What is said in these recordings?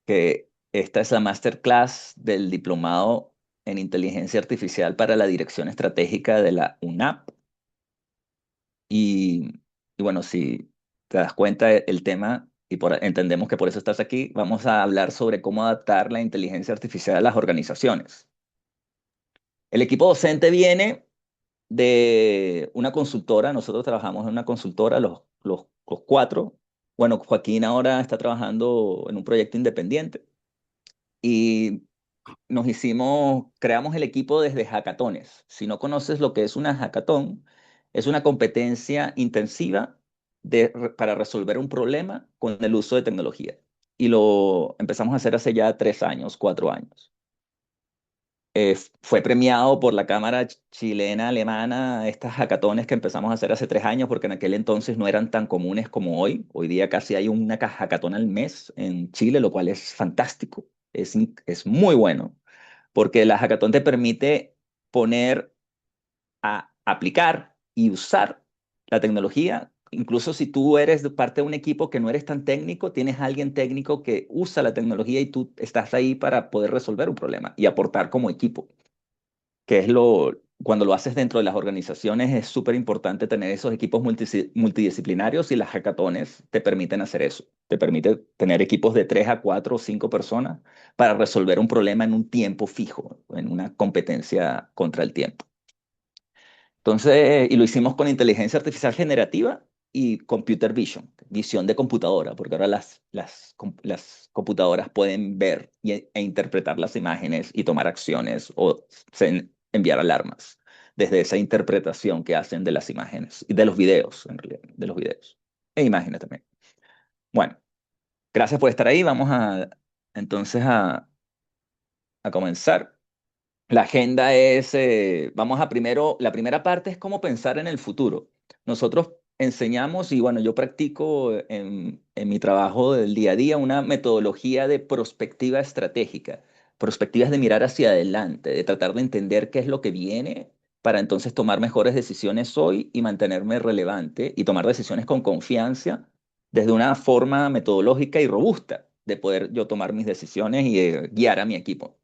que esta es la masterclass del diplomado en inteligencia artificial para la dirección estratégica de la UNAP. Y, y bueno, si te das cuenta el tema y entendemos que por eso estás aquí, vamos a hablar sobre cómo adaptar la inteligencia artificial a las organizaciones. El equipo docente viene de una consultora, nosotros trabajamos en una consultora, los cuatro. Bueno, Joaquín ahora está trabajando en un proyecto independiente y creamos el equipo desde hackatones. Si no conoces lo que es una hackatón, es una competencia intensiva para resolver un problema con el uso de tecnología. Y lo empezamos a hacer hace ya 3 años, 4 años. Fue premiado por la Cámara Chilena Alemana estas hackatones que empezamos a hacer hace 3 años, porque en aquel entonces no eran tan comunes como hoy. Hoy día casi hay una hackatón al mes en Chile, lo cual es fantástico, es muy bueno porque la hackathon te permite poner a aplicar y usar la tecnología. Incluso si tú eres parte de un equipo que no eres tan técnico, tienes a alguien técnico que usa la tecnología y tú estás ahí para poder resolver un problema y aportar como equipo, que es cuando lo haces dentro de las organizaciones es súper importante tener esos equipos multidisciplinarios y las hackatones te permiten hacer eso. Te permite tener equipos de 3 a 4 o 5 personas para resolver un problema en un tiempo fijo, en una competencia contra el tiempo. Entonces, y lo hicimos con inteligencia artificial generativa y computer vision, visión de computadora, porque ahora las computadoras pueden ver e interpretar las imágenes y tomar acciones o enviar alarmas desde esa interpretación que hacen de las imágenes y de los videos, en realidad, de los videos e imágenes también. Bueno, gracias por estar ahí. Vamos entonces a comenzar. La agenda es, vamos a primero, la primera parte es cómo pensar en el futuro. Nosotros enseñamos y bueno, yo practico en mi trabajo del día a día una metodología de prospectiva estratégica. Perspectivas de mirar hacia adelante, de tratar de entender qué es lo que viene para entonces tomar mejores decisiones hoy y mantenerme relevante y tomar decisiones con confianza desde una forma metodológica y robusta de poder yo tomar mis decisiones y guiar a mi equipo.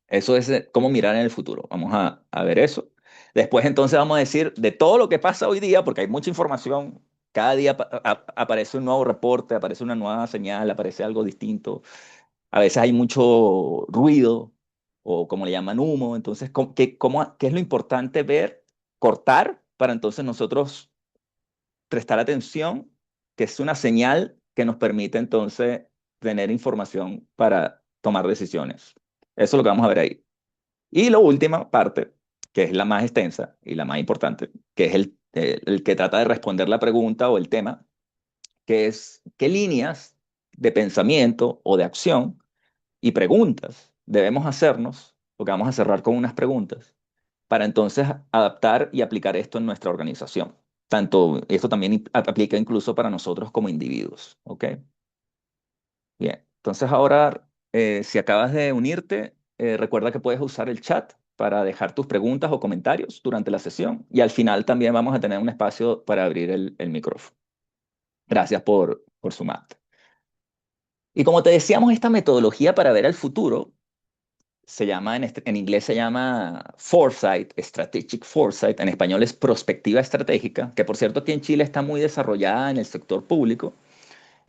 Eso es cómo mirar en el futuro. Vamos a ver eso. Después entonces vamos a decir de todo lo que pasa hoy día, porque hay mucha información. Cada día aparece un nuevo reporte, aparece una nueva señal, aparece algo distinto. A veces hay mucho ruido o como le llaman humo. Entonces, ¿qué es lo importante ver? Cortar para entonces nosotros prestar atención, que es una señal que nos permite entonces tener información para tomar decisiones. Eso es lo que vamos a ver ahí. Y la última parte, que es la más extensa y la más importante, que es el que trata de responder la pregunta o el tema, que es qué líneas de pensamiento o de acción y preguntas debemos hacernos, porque vamos a cerrar con unas preguntas, para entonces adaptar y aplicar esto en nuestra organización. Esto también aplica incluso para nosotros como individuos, ¿ok? Bien, entonces ahora, si acabas de unirte, recuerda que puedes usar el chat para dejar tus preguntas o comentarios durante la sesión y al final también vamos a tener un espacio para abrir el micrófono. Gracias por sumar. Y como te decíamos, esta metodología para ver el futuro en inglés se llama Foresight, Strategic Foresight, en español es prospectiva estratégica, que por cierto aquí en Chile está muy desarrollada en el sector público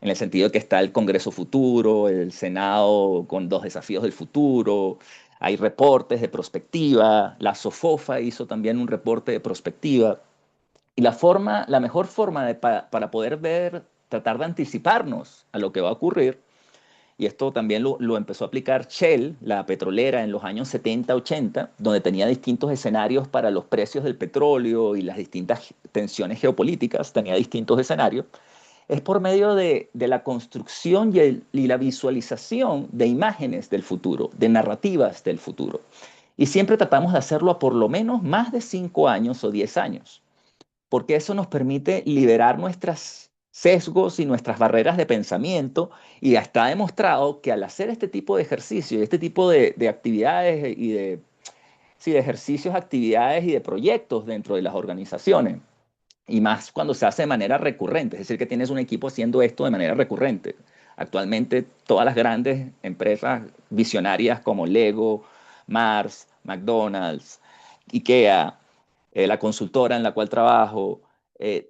en el sentido de que está el Congreso Futuro, el Senado con 2 desafíos del futuro, hay reportes de prospectiva, la SOFOFA hizo también un reporte de prospectiva, y la mejor forma para poder ver, tratar de anticiparnos a lo que va a ocurrir, y esto también lo empezó a aplicar Shell, la petrolera, en los años 70, 80, donde tenía distintos escenarios para los precios del petróleo y las distintas tensiones geopolíticas, tenía distintos escenarios, es por medio de la construcción y la visualización de imágenes del futuro, de narrativas del futuro. Y siempre tratamos de hacerlo a por lo menos más de 5 años o 10 años, porque eso nos permite liberar nuestros sesgos y nuestras barreras de pensamiento y ya está demostrado que al hacer este tipo de ejercicio y este tipo de actividades y sí, de ejercicios, actividades y de proyectos dentro de las organizaciones, y más cuando se hace de manera recurrente, es decir, que tienes un equipo haciendo esto de manera recurrente. Actualmente todas las grandes empresas visionarias como Lego, Mars, McDonald's, IKEA, la consultora en la cual trabajo,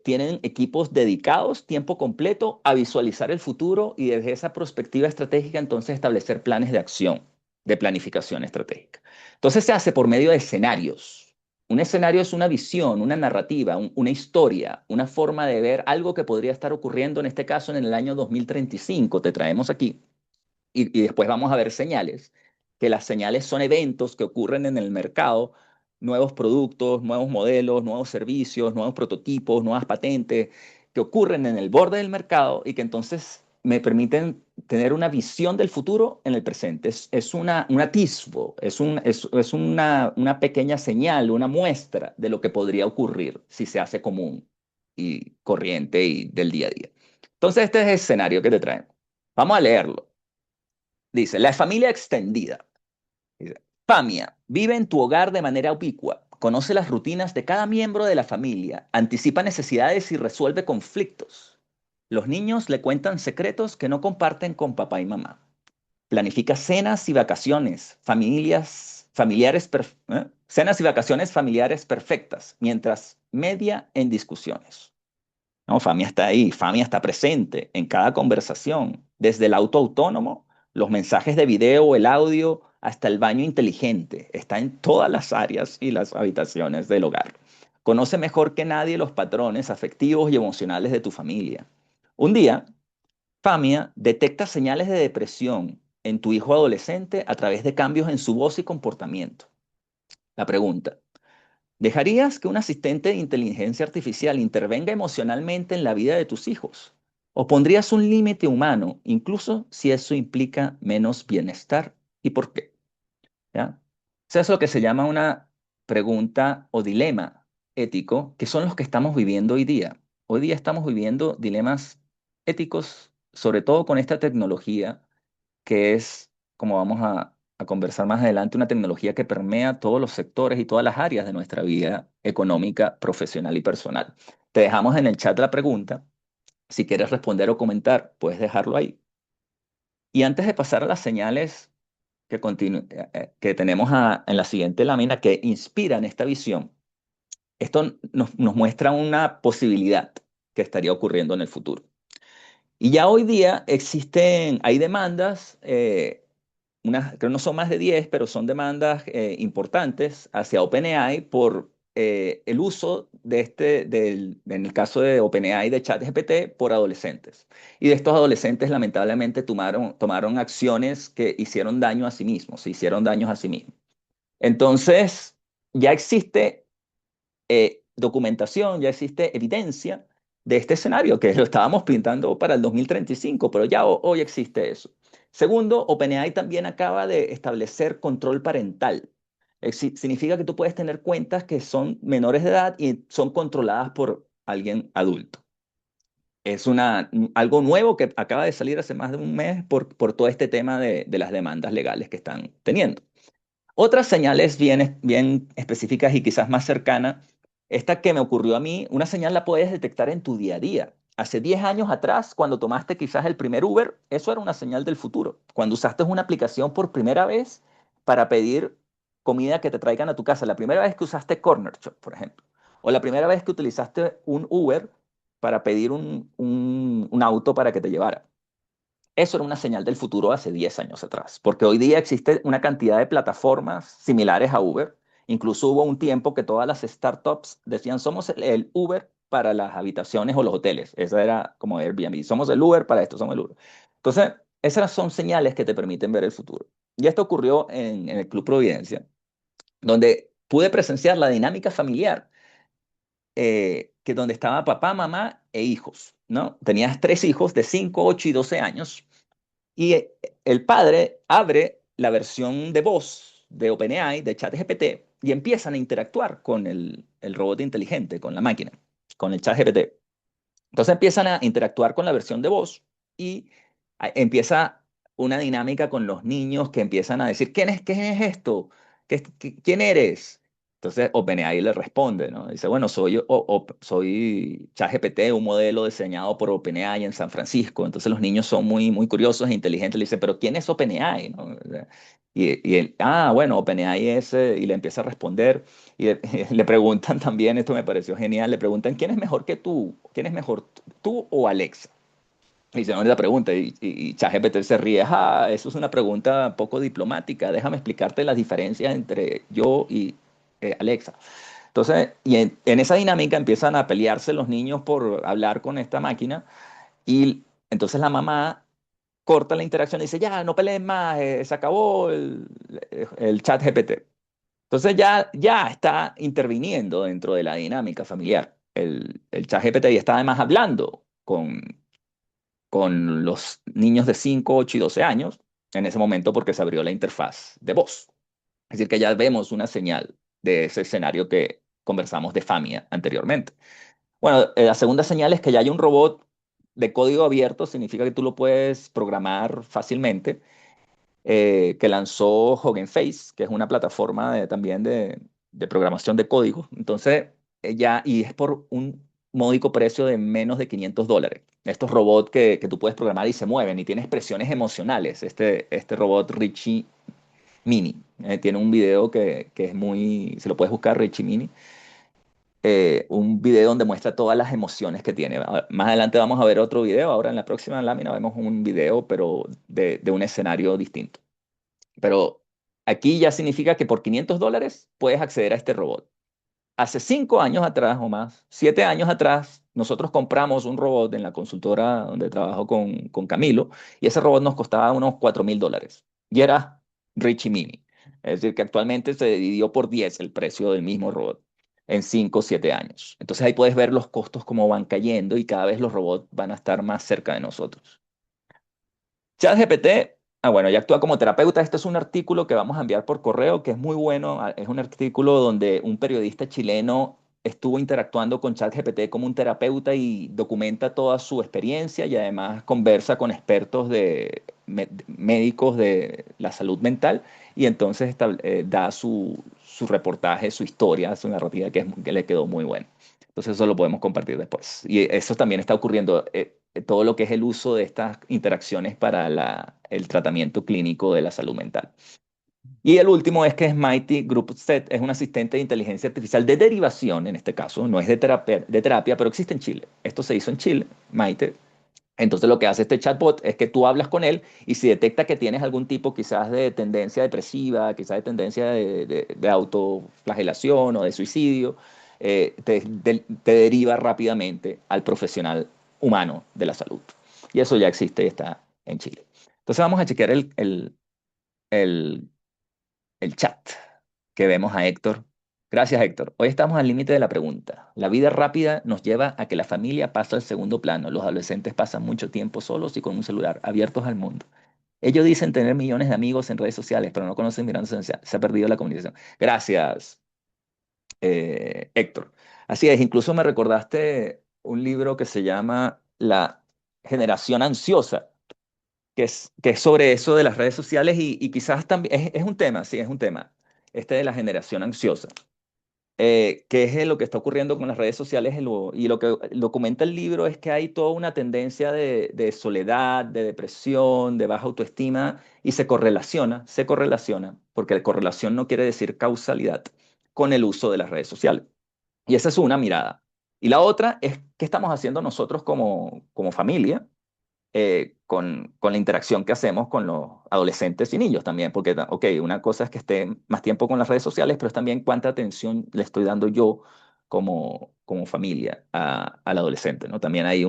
tienen equipos dedicados, tiempo completo, a visualizar el futuro y desde esa perspectiva estratégica entonces establecer planes de acción, de planificación estratégica. Entonces se hace por medio de escenarios. Un escenario es una visión, una narrativa, una historia, una forma de ver algo que podría estar ocurriendo, en este caso en el año 2035. Te traemos aquí y después vamos a ver señales, que las señales son eventos que ocurren en el mercado, nuevos productos, nuevos modelos, nuevos servicios, nuevos prototipos, nuevas patentes, que ocurren en el borde del mercado y que entonces me permiten tener una visión del futuro en el presente. Es un atisbo, es una pequeña señal, una muestra de lo que podría ocurrir si se hace común y corriente y del día a día. Entonces, este es el escenario que te traen. Vamos a leerlo. Dice, la familia extendida. Dice, Famia, vive en tu hogar de manera ubicua, conoce las rutinas de cada miembro de la familia, anticipa necesidades y resuelve conflictos. Los niños le cuentan secretos que no comparten con papá y mamá. Planifica cenas y vacaciones, cenas y vacaciones familiares perfectas, mientras media en discusiones. No, Famia está ahí, Famia está presente en cada conversación, desde el auto autónomo, los mensajes de video, el audio, hasta el baño inteligente. Está en todas las áreas y las habitaciones del hogar. Conoce mejor que nadie los patrones afectivos y emocionales de tu familia. Un día, Famia detecta señales de depresión en tu hijo adolescente a través de cambios en su voz y comportamiento. La pregunta, ¿dejarías que un asistente de inteligencia artificial intervenga emocionalmente en la vida de tus hijos? ¿O pondrías un límite humano, incluso si eso implica menos bienestar? ¿Y por qué? ¿Ya? Eso es lo que se llama una pregunta o dilema ético, que son los que estamos viviendo hoy día. Hoy día estamos viviendo dilemas éticos, sobre todo con esta tecnología que es, como vamos a conversar más adelante, una tecnología que permea todos los sectores y todas las áreas de nuestra vida económica, profesional y personal. Te dejamos en el chat la pregunta. Si quieres responder o comentar, puedes dejarlo ahí. Y antes de pasar a las señales que tenemos en la siguiente lámina que inspiran esta visión, esto nos muestra una posibilidad que estaría ocurriendo en el futuro. Y ya hoy día hay demandas, creo que no son más de 10, pero son demandas importantes hacia OpenAI por el uso en el caso de OpenAI de ChatGPT, por adolescentes. Y de estos adolescentes, lamentablemente, tomaron acciones que hicieron daño a sí mismos, se hicieron daños a sí mismos. Entonces, ya existe documentación, ya existe evidencia de este escenario, que lo estábamos pintando para el 2035, pero ya hoy existe eso. Segundo, OpenAI también acaba de establecer control parental. Significa que tú puedes tener cuentas que son menores de edad y son controladas por alguien adulto. Es algo nuevo que acaba de salir hace más de un mes por todo este tema de las demandas legales que están teniendo. Otras señales bien específicas y quizás más cercanas, esta que me ocurrió a mí, una señal la puedes detectar en tu día a día. Hace 10 años atrás, cuando tomaste quizás el primer Uber, eso era una señal del futuro. Cuando usaste una aplicación por primera vez para pedir comida que te traigan a tu casa, la primera vez que usaste Corner Shop, por ejemplo, o la primera vez que utilizaste un Uber para pedir un auto para que te llevara. Eso era una señal del futuro hace 10 años atrás, porque hoy día existe una cantidad de plataformas similares a Uber. Incluso hubo un tiempo que todas las startups decían, somos el Uber para las habitaciones o los hoteles. Esa era como Airbnb. Somos el Uber para esto, somos el Uber. Entonces, esas son señales que te permiten ver el futuro. Y esto ocurrió en el Club Providencia, donde pude presenciar la dinámica familiar, que donde estaba papá, mamá e hijos, ¿no? Tenías tres hijos de 5, 8 y 12 años y el padre abre la versión de voz de OpenAI, de ChatGPT, y empiezan a interactuar con el robot inteligente, con la máquina, con el ChatGPT. Entonces empiezan a interactuar con la versión de voz y empieza una dinámica con los niños que empiezan a decir, ¿qué es esto? ¿Quién eres? Entonces OpenAI le responde, ¿no? Dice, bueno, soy ChatGPT, un modelo diseñado por OpenAI en San Francisco. Entonces los niños son muy, muy curiosos e inteligentes. Le dice, pero ¿quién es OpenAI? ¿No? O sea, y él, bueno, OpenAI es, y le empieza a responder. Y le, le preguntan también, esto me pareció genial, le preguntan, ¿quién es mejor que tú? ¿Quién es mejor, tú o Alexa? Y se la pregunta y ChatGPT se ríe, eso es una pregunta poco diplomática, déjame explicarte las diferencias entre yo y Alexa. Entonces, en esa dinámica empiezan a pelearse los niños por hablar con esta máquina y entonces la mamá corta la interacción y dice, ya, no peleen más, se acabó el chat GPT. Entonces ya está interviniendo dentro de la dinámica familiar. El chat GPT ya está además hablando con los niños de 5, 8 y 12 años en ese momento porque se abrió la interfaz de voz. Es decir, que ya vemos una señal de ese escenario que conversamos de FAMIA anteriormente. Bueno, la segunda señal es que ya hay un robot de código abierto, significa que tú lo puedes programar fácilmente, que lanzó Hugging Face, que es una plataforma también de programación de código. Entonces, y es por un módico precio de menos de $500. Estos robots que tú puedes programar y se mueven y tiene expresiones emocionales. Este robot Richie Mini. Tiene un video que es muy, se lo puedes buscar, Richie Mini. Un video donde muestra todas las emociones que tiene. Más adelante vamos a ver otro video. Ahora en la próxima lámina vemos un video, pero de un escenario distinto. Pero aquí ya significa que por $500 puedes acceder a este robot. Hace 5 años atrás o más, 7 años atrás, nosotros compramos un robot en la consultora donde trabajo con Camilo y ese robot nos costaba unos $4.000 y era Richie Mini. Es decir, que actualmente se dividió por 10 el precio del mismo robot en 5 o 7 años. Entonces ahí puedes ver los costos cómo van cayendo y cada vez los robots van a estar más cerca de nosotros. ChatGPT, bueno, ya actúa como terapeuta. Este es un artículo que vamos a enviar por correo, que es muy bueno. Es un artículo donde un periodista chileno estuvo interactuando con ChatGPT como un terapeuta y documenta toda su experiencia y además conversa con expertos médicos de la salud mental y entonces da su reportaje, su historia, su narrativa que le quedó muy buena. Entonces eso lo podemos compartir después. Y eso también está ocurriendo. Todo lo que es el uso de estas interacciones para el tratamiento clínico de la salud mental. Y el último es que Mighty Group Set es un asistente de inteligencia artificial de derivación, en este caso, no es de terapia, pero existe en Chile. Esto se hizo en Chile, Mighty. Entonces lo que hace este chatbot es que tú hablas con él y si detecta que tienes algún tipo quizás de tendencia depresiva, quizás de tendencia de autoflagelación o de suicidio, te deriva rápidamente al profesional humano de la salud. Y eso ya existe y está en Chile. Entonces vamos a chequear el, el chat que vemos a Héctor. Gracias, Héctor. Hoy estamos al límite de la pregunta. La vida rápida nos lleva a que la familia pasa al segundo plano. Los adolescentes pasan mucho tiempo solos y con un celular, abiertos al mundo. Ellos dicen tener millones de amigos en redes sociales, pero no conocen mirando esencial. Se ha perdido la comunicación. Gracias, Héctor. Así es, incluso me recordaste un libro que se llama La generación ansiosa, que es sobre eso de las redes sociales y quizás también es un tema, sí, es un tema, este de la generación ansiosa, que es lo que está ocurriendo con las redes sociales y lo que documenta el libro es que hay toda una tendencia de soledad, de depresión, de baja autoestima y se correlaciona, porque correlación no quiere decir causalidad con el uso de las redes sociales. Y esa es una mirada. Y la otra es qué estamos haciendo nosotros como familia con la interacción que hacemos con los adolescentes y niños también, porque, ok, una cosa es que esté más tiempo con las redes sociales, pero es también cuánta atención le estoy dando yo como familia al adolescente, ¿no? También hay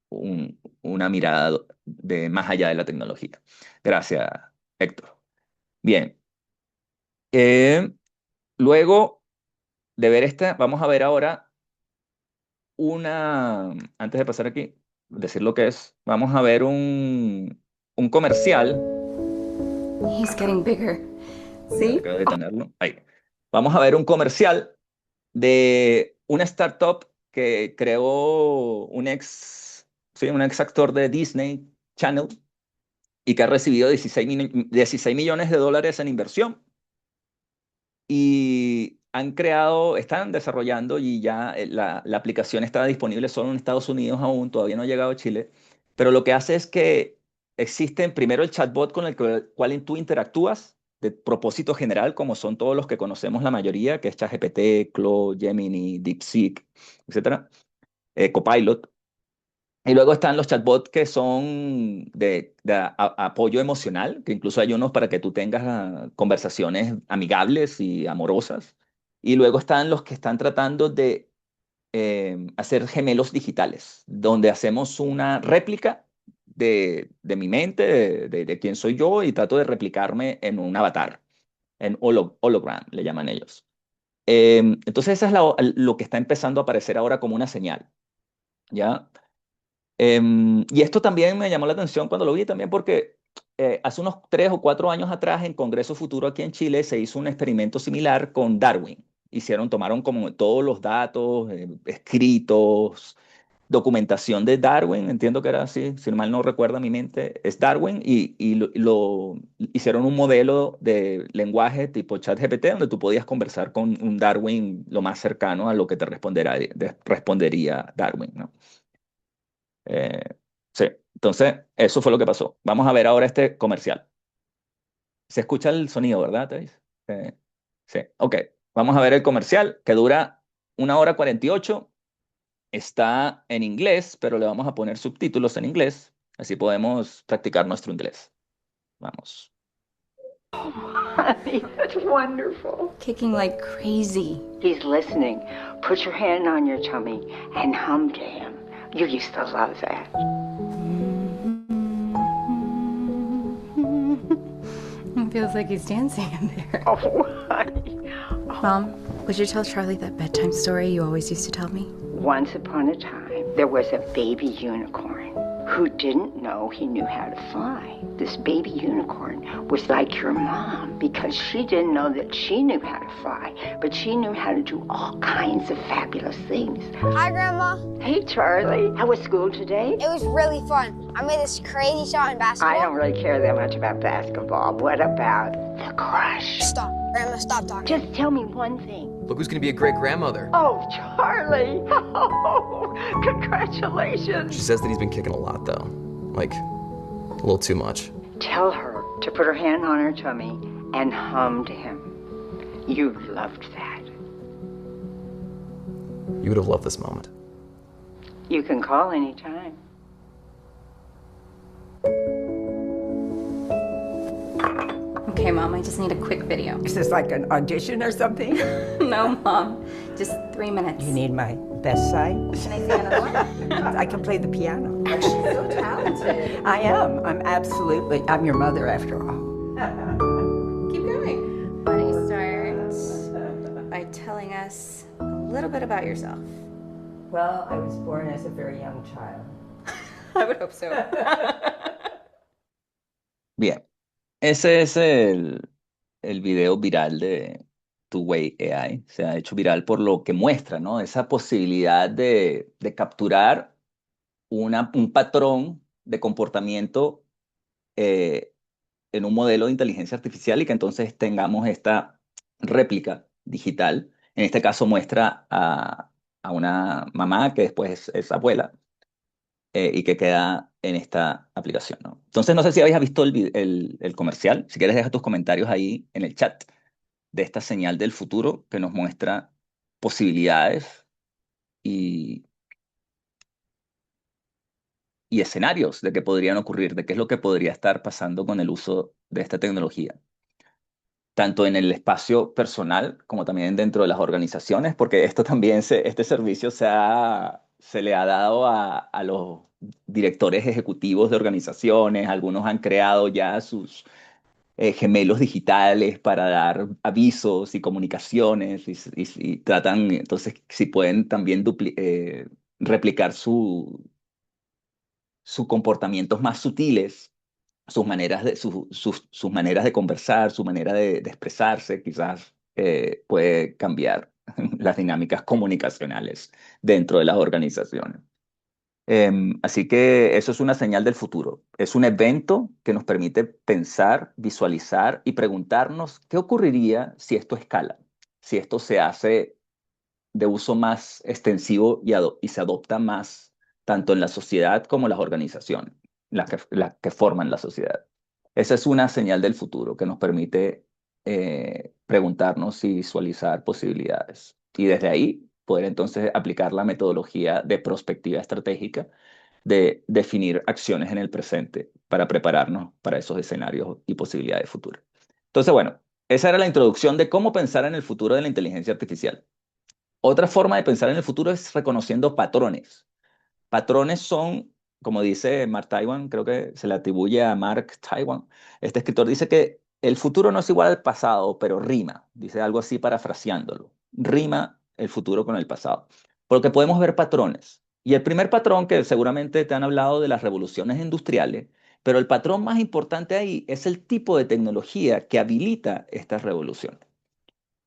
una mirada de más allá de la tecnología. Gracias, Héctor. Bien. Eh, Luego de ver esta, vamos a ver ahora antes de pasar aquí, decir lo que es, vamos a ver un comercial. He's getting bigger. Espérate See? que voy a detenerlo. Ahí. Vamos a ver un comercial de una startup que creó sí, un ex actor de Disney Channel y que ha recibido 16 millones de dólares en inversión. Y están desarrollando y ya la aplicación está disponible solo en Estados Unidos aún, todavía no ha llegado a Chile, pero lo que hace es que existen primero el chatbot con el cual tú interactúas de propósito general, como son todos los que conocemos la mayoría, que es ChatGPT, Claude, Gemini, DeepSeek, etcétera, Copilot. Y luego están los chatbots que son de apoyo emocional, que incluso hay unos para que tú tengas conversaciones amigables y amorosas. Y luego están los que están tratando de hacer gemelos digitales, donde hacemos una réplica de mi mente, de quién soy yo, y trato de replicarme en un avatar, en hologram, le llaman ellos. Entonces, eso es lo que está empezando a aparecer ahora como una señal, ¿ya? Y esto también me llamó la atención cuando lo vi, también porque hace unos 3 o 4 años atrás en Congreso Futuro aquí en Chile se hizo un experimento similar con Darwin. Tomaron como todos los datos, escritos, documentación de Darwin, entiendo que era así, si mal no recuerda mi mente, es Darwin, y hicieron un modelo de lenguaje tipo ChatGPT donde tú podías conversar con un Darwin lo más cercano a lo que te respondería Darwin, ¿no? Eh, sí, entonces eso fue lo que pasó. Vamos a ver ahora este comercial. Se escucha el sonido, ¿verdad, Thais? Sí, ok. Vamos a ver el comercial que dura 1 hora 48. Está en inglés, pero le vamos a poner subtítulos en inglés. Así podemos practicar nuestro inglés. Vamos. Honey, that's wonderful. Kicking like crazy. He's listening. Put your hand on your tummy and hum to him. You used to love that. It feels like he's dancing in there. Oh, honey. Mom, would you tell Charlie that bedtime story you always used to tell me? Once upon a time, there was a baby unicorn who didn't know he knew how to fly. This baby unicorn was like your mom because she didn't know that she knew how to fly, but she knew how to do all kinds of fabulous things. Hi, Grandma. Hey, Charlie. How was school today? It was really fun. I made this crazy shot in basketball. I don't really care that much about basketball. What about the crush? Stop. Grandma, stop talking. Just tell me one thing. Look who's gonna be a great grandmother. Oh, Charlie. Oh, congratulations. She says that he's been kicking a lot, though. Like, a little too much. Tell her to put her hand on her tummy and hum to him. You loved that. You would have loved this moment. You can call anytime. Okay, Mom, I just need a quick video. Is this like an audition or something? No, Mom, just 3 minutes. You need my best side? Can I see another one? I can play the piano. She's so talented. I am. I'm your mother after all. Keep going. Why don't you start by telling us a little bit about yourself? Well, I was born as a very young child. I would hope so. Bien, ese es el video viral de Two Way AI. Se ha hecho viral por lo que muestra, ¿no? Esa posibilidad de capturar un patrón de comportamiento eh, en un modelo de inteligencia artificial y que entonces tengamos esta réplica digital. En este caso muestra a una mamá que después es abuela y que queda en esta aplicación, ¿no? Entonces no sé si habéis visto el comercial. Si quieres deja tus comentarios ahí en el chat de esta señal del futuro que nos muestra posibilidades y, y escenarios de qué podrían ocurrir, de qué es lo que podría estar pasando con el uso de esta tecnología, tanto en el espacio personal como también dentro de las organizaciones, porque esto también este servicio se le ha dado a los directores ejecutivos de organizaciones. Algunos han creado ya sus gemelos digitales para dar avisos y comunicaciones y tratan, entonces, si pueden también replicar sus comportamientos más sutiles, sus maneras de conversar, su manera de expresarse, quizás puede cambiar las dinámicas comunicacionales dentro de las organizaciones. Así que eso es una señal del futuro. Es un evento que nos permite pensar, visualizar y preguntarnos qué ocurriría si esto escala, si esto se hace de uso más extensivo y se adopta más tanto en la sociedad como en las organizaciones, las que forman la sociedad. Esa es una señal del futuro que nos permite preguntarnos y visualizar posibilidades. Y desde ahí poder entonces aplicar la metodología de prospectiva estratégica, de definir acciones en el presente para prepararnos para esos escenarios y posibilidades futuras. Entonces, bueno, esa era la introducción de cómo pensar en el futuro de la inteligencia artificial. Otra forma de pensar en el futuro es reconociendo patrones. Patrones son, como dice Mark Twain, creo que se le atribuye a Mark Twain, este escritor dice que el futuro no es igual al pasado, pero rima, dice algo así parafraseándolo, rima el futuro con el pasado, porque podemos ver patrones. Y el primer patrón, que seguramente te han hablado de las revoluciones industriales, pero el patrón más importante ahí es el tipo de tecnología que habilita estas revoluciones.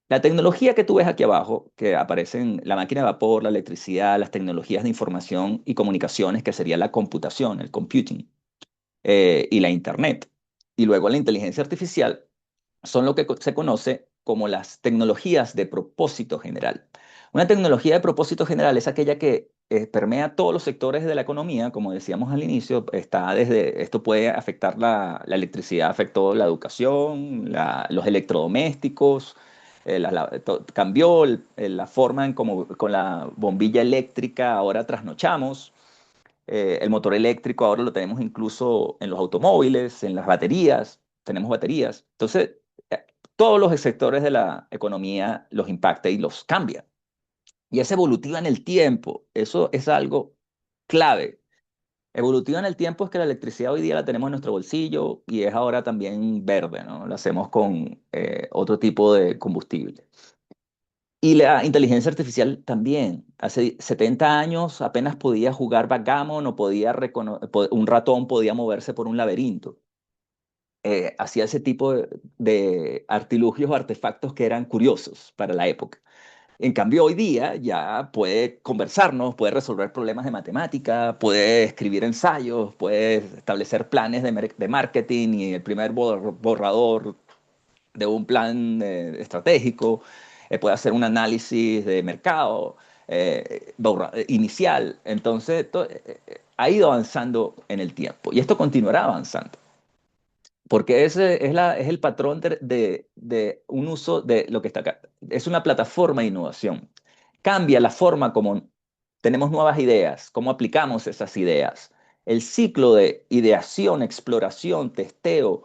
La tecnología que tú ves aquí abajo, que aparecen la máquina de vapor, la electricidad, las tecnologías de información y comunicaciones, que sería la computación, el computing, y la Internet, y luego la inteligencia artificial, son lo que se conoce como las tecnologías de propósito general. Una tecnología de propósito general es aquella que permea todos los sectores de la economía, como decíamos al inicio, esto puede afectar la electricidad, afectó la educación, los electrodomésticos, cambió la forma en cómo con la bombilla eléctrica ahora trasnochamos. El motor eléctrico ahora lo tenemos incluso en los automóviles, en las baterías, tenemos baterías. Entonces, eh, todos los sectores de la economía los impacta y los cambia. Y es evolutiva en el tiempo. Eso es algo clave. Evolutiva en el tiempo es que la electricidad hoy día la tenemos en nuestro bolsillo y es ahora también verde, ¿no? Lo hacemos con otro tipo de combustible. Y la inteligencia artificial también. Hace 70 años apenas podía jugar backgammon o un ratón podía moverse por un laberinto. Hacía ese tipo de artilugios o artefactos que eran curiosos para la época. En cambio, hoy día ya puede conversarnos, puede resolver problemas de matemática, puede escribir ensayos, puede establecer planes de marketing y el primer borrador de un plan estratégico, puede hacer un análisis de mercado inicial. Entonces, ha ido avanzando en el tiempo y esto continuará avanzando. Porque ese es el patrón de un uso de lo que está acá. Es una plataforma de innovación. Cambia la forma como tenemos nuevas ideas, cómo aplicamos esas ideas. El ciclo de ideación, exploración, testeo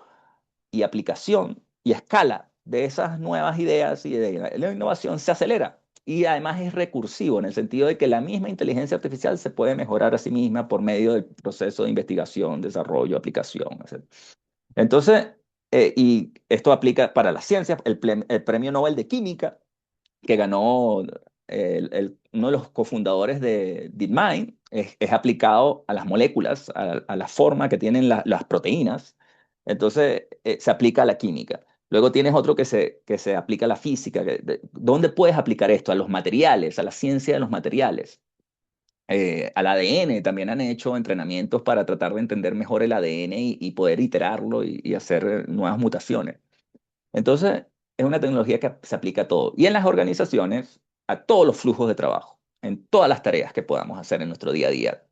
y aplicación y escala de esas nuevas ideas y de la innovación se acelera. Y además es recursivo en el sentido de que la misma inteligencia artificial se puede mejorar a sí misma por medio del proceso de investigación, desarrollo, aplicación, etc. Entonces, y esto aplica para las ciencias, el Premio Nobel de Química, que ganó uno de los cofundadores de DeepMind, es aplicado a las moléculas, a la forma que tienen las proteínas. Entonces, se aplica a la química. Luego tienes otro que se aplica a la física. ¿Dónde puedes aplicar esto? A los materiales, a la ciencia de los materiales. Al ADN también han hecho entrenamientos para tratar de entender mejor el ADN y poder iterarlo y hacer nuevas mutaciones. Entonces, es una tecnología que se aplica a todo. Y en las organizaciones, a todos los flujos de trabajo, en todas las tareas que podamos hacer en nuestro día a día.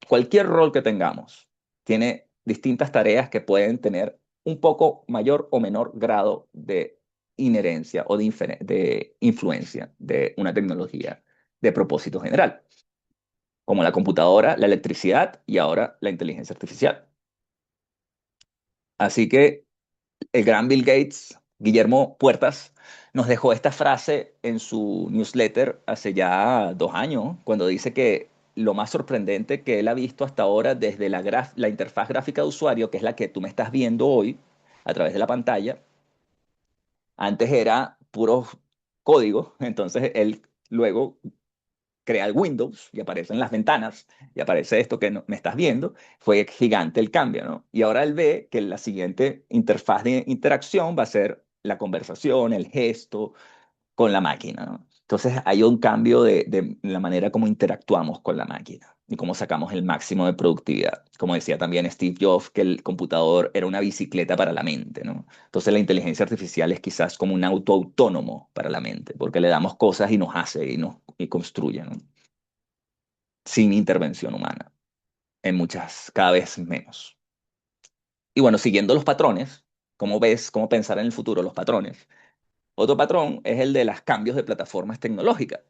Cualquier rol que tengamos tiene distintas tareas que pueden tener un poco mayor o menor grado de inherencia o de influencia de una tecnología de propósito general, como la computadora, la electricidad y ahora la inteligencia artificial. Así que el gran Bill Gates, Guillermo Puertas, nos dejó esta frase en su newsletter hace ya 2 años, cuando dice que lo más sorprendente que él ha visto hasta ahora desde la interfaz gráfica de usuario, que es la que tú me estás viendo hoy a través de la pantalla, antes era puro código, entonces él luego crea el Windows y aparecen las ventanas y aparece esto que me estás viendo, fue gigante el cambio, ¿no? Y ahora él ve que la siguiente interfaz de interacción va a ser la conversación, el gesto con la máquina, ¿no? Entonces hay un cambio de la manera como interactuamos con la máquina. y cómo sacamos el máximo de productividad. Como decía también Steve Jobs, que el computador era una bicicleta para la mente, ¿no? Entonces la inteligencia artificial es quizás como un auto autónomo para la mente, porque le damos cosas y nos hace y construye, ¿no? Sin intervención humana, en muchas, cada vez menos. Y bueno, siguiendo los patrones, ¿cómo ves, cómo pensar en el futuro los patrones? Otro patrón es el de los cambios de plataformas tecnológicas,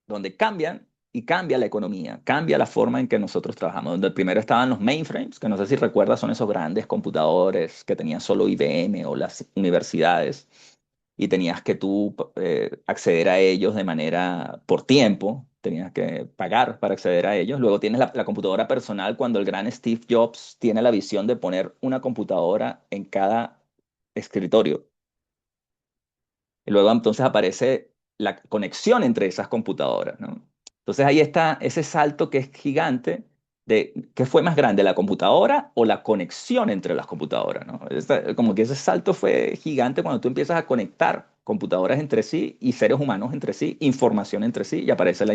donde cambian y cambia la economía, cambia la forma en que nosotros trabajamos. Donde primero estaban los mainframes, que no sé si recuerdas, son esos grandes computadores que tenían solo IBM o las universidades, y tenías que tú acceder a ellos de manera por tiempo, tenías que pagar para acceder a ellos. Luego tienes la computadora personal, cuando el gran Steve Jobs tiene la visión de poner una computadora en cada escritorio. Y luego entonces aparece la conexión entre esas computadoras, ¿no? Entonces ahí está ese salto que es gigante de qué fue más grande, la computadora o la conexión entre las computadoras, ¿no? Como que ese salto fue gigante cuando tú empiezas a conectar computadoras entre sí y seres humanos entre sí, información entre sí, y aparece la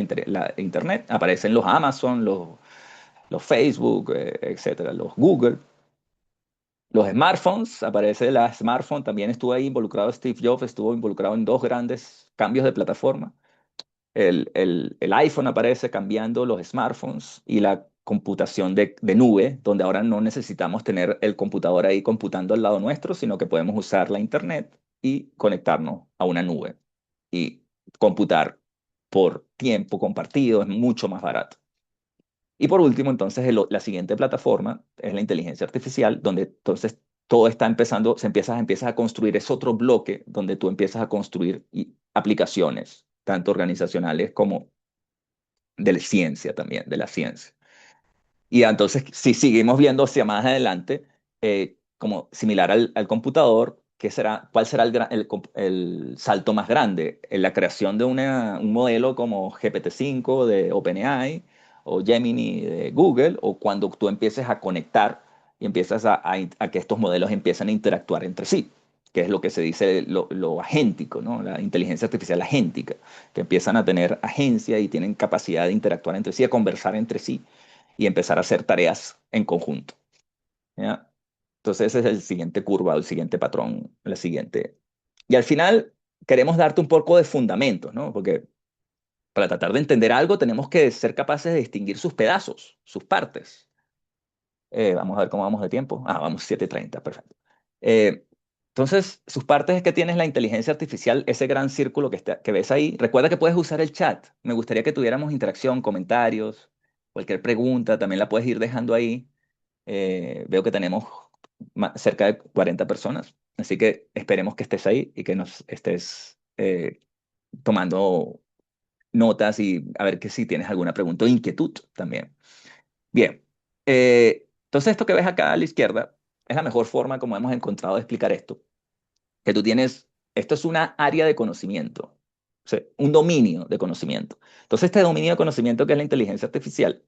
Internet, aparecen los Amazon, los Facebook, etcétera, los Google. Los smartphones, aparece la smartphone, también estuvo ahí involucrado Steve Jobs, estuvo involucrado en dos grandes cambios de plataforma. El iPhone aparece cambiando los smartphones y la computación de nube, donde ahora no necesitamos tener el computador ahí computando al lado nuestro, sino que podemos usar la internet y conectarnos a una nube y computar por tiempo compartido, es mucho más barato. Y por último, entonces, la siguiente plataforma es la inteligencia artificial, donde entonces todo está empezando, empiezas a construir, es otro bloque donde tú empiezas a construir aplicaciones, tanto organizacionales como de la ciencia también, de la ciencia. Y entonces, si seguimos viendo hacia más adelante, como similar al computador, ¿cuál será el salto más grande? En la creación de un modelo como GPT-5 de OpenAI o Gemini de Google, o cuando tú empieces a conectar y empiezas a que estos modelos empiezan a interactuar entre sí, que es lo que se dice lo agéntico, ¿no? La inteligencia artificial agéntica, que empiezan a tener agencia y tienen capacidad de interactuar entre sí, a conversar entre sí y empezar a hacer tareas en conjunto, ¿ya? Entonces ese es el siguiente curva, el siguiente patrón, la siguiente. Y al final queremos darte un poco de fundamentos, ¿no? Porque para tratar de entender algo tenemos que ser capaces de distinguir sus pedazos, sus partes. Vamos a ver cómo vamos de tiempo. Vamos 7:30, perfecto. Eh, entonces, sus partes es que tienes la inteligencia artificial, ese gran círculo que ves ahí. Recuerda que puedes usar el chat. Me gustaría que tuviéramos interacción, comentarios, cualquier pregunta, también la puedes ir dejando ahí. Veo que tenemos cerca de 40 personas, así que esperemos que estés ahí y que nos estés tomando notas y a ver que si tienes alguna pregunta o inquietud también. Bien, entonces esto que ves acá a la izquierda es la mejor forma como hemos encontrado de explicar esto, que tú tienes, esto es una área de conocimiento, o sea, un dominio de conocimiento. Entonces este dominio de conocimiento que es la inteligencia artificial,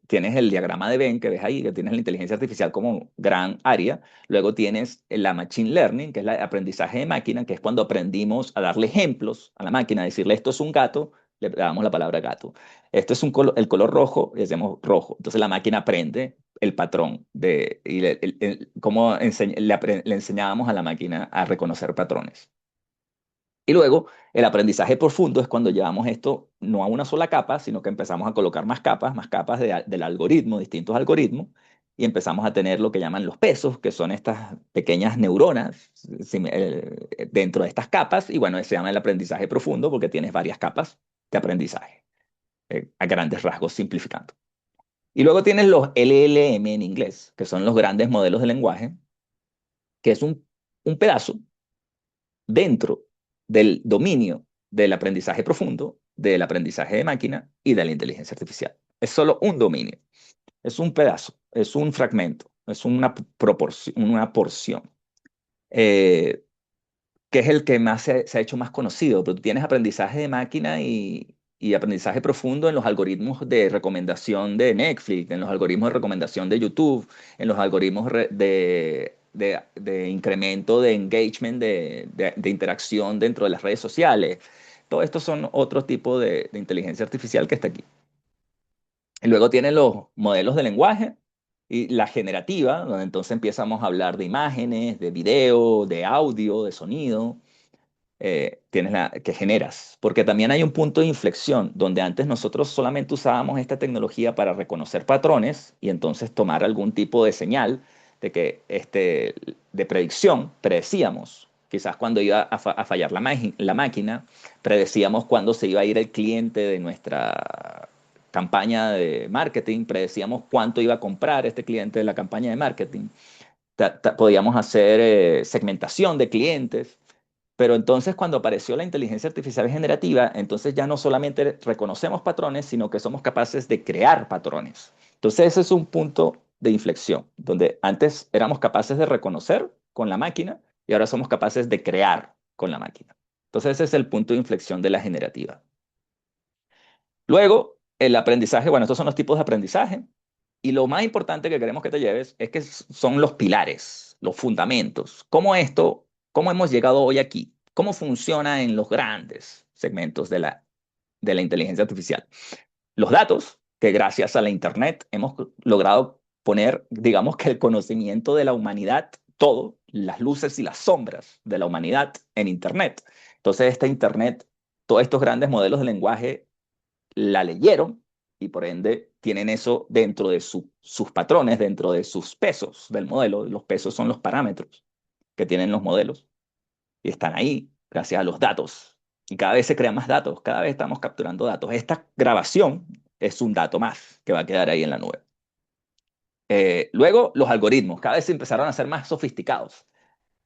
tienes el diagrama de Venn que ves ahí, que tienes la inteligencia artificial como gran área, luego tienes la machine learning, que es el aprendizaje de máquina, que es cuando aprendimos a darle ejemplos a la máquina, decirle esto es un gato, le damos la palabra gato. Esto es el color rojo, y decimos rojo. Entonces la máquina aprende el patrón y cómo le enseñábamos a la máquina a reconocer patrones. Y luego el aprendizaje profundo es cuando llevamos esto no a una sola capa, sino que empezamos a colocar más capas del algoritmo, distintos algoritmos, y empezamos a tener lo que llaman los pesos, que son estas pequeñas neuronas dentro de estas capas, y bueno, se llama el aprendizaje profundo porque tienes varias capas de aprendizaje, a grandes rasgos simplificando. Y luego tienes los LLM en inglés, que son los grandes modelos de lenguaje, que es un pedazo dentro del dominio del aprendizaje profundo, del aprendizaje de máquina y de la inteligencia artificial. Es solo un dominio, es un pedazo, es un fragmento, es una porción, que es el que más se ha hecho más conocido. Pero tú tienes aprendizaje de máquina y aprendizaje profundo en los algoritmos de recomendación de Netflix, en los algoritmos de recomendación de YouTube, en los algoritmos de incremento de engagement, de interacción dentro de las redes sociales. Todo esto son otro tipo de inteligencia artificial que está aquí. Y luego tienen los modelos de lenguaje y la generativa, donde entonces empezamos a hablar de imágenes, de video, de audio, de sonido. Tienes que generas, porque también hay un punto de inflexión donde antes nosotros solamente usábamos esta tecnología para reconocer patrones y entonces tomar algún tipo de señal de que de predicción, predecíamos, quizás cuando iba a fallar la máquina, predecíamos cuándo se iba a ir el cliente de nuestra campaña de marketing, predecíamos cuánto iba a comprar este cliente de la campaña de marketing. Podíamos hacer segmentación de clientes. Pero entonces cuando apareció la inteligencia artificial generativa, entonces ya no solamente reconocemos patrones, sino que somos capaces de crear patrones. Entonces ese es un punto de inflexión, donde antes éramos capaces de reconocer con la máquina y ahora somos capaces de crear con la máquina. Entonces ese es el punto de inflexión de la generativa. Luego, el aprendizaje, bueno, estos son los tipos de aprendizaje. Y lo más importante que queremos que te lleves es que son los pilares, los fundamentos. ¿Cómo hemos llegado hoy aquí? ¿Cómo funciona en los grandes segmentos de la inteligencia artificial? Los datos, que gracias a la Internet hemos logrado poner, digamos que el conocimiento de la humanidad, todo, las luces y las sombras de la humanidad en Internet. Entonces, esta Internet, todos estos grandes modelos de lenguaje la leyeron y por ende tienen eso dentro de sus patrones, dentro de sus pesos del modelo. Los pesos son los parámetros que tienen los modelos y están ahí gracias a los datos. Y cada vez se crean más datos, cada vez estamos capturando datos. Esta grabación es un dato más que va a quedar ahí en la nube. Luego, los algoritmos cada vez se empezaron a ser más sofisticados.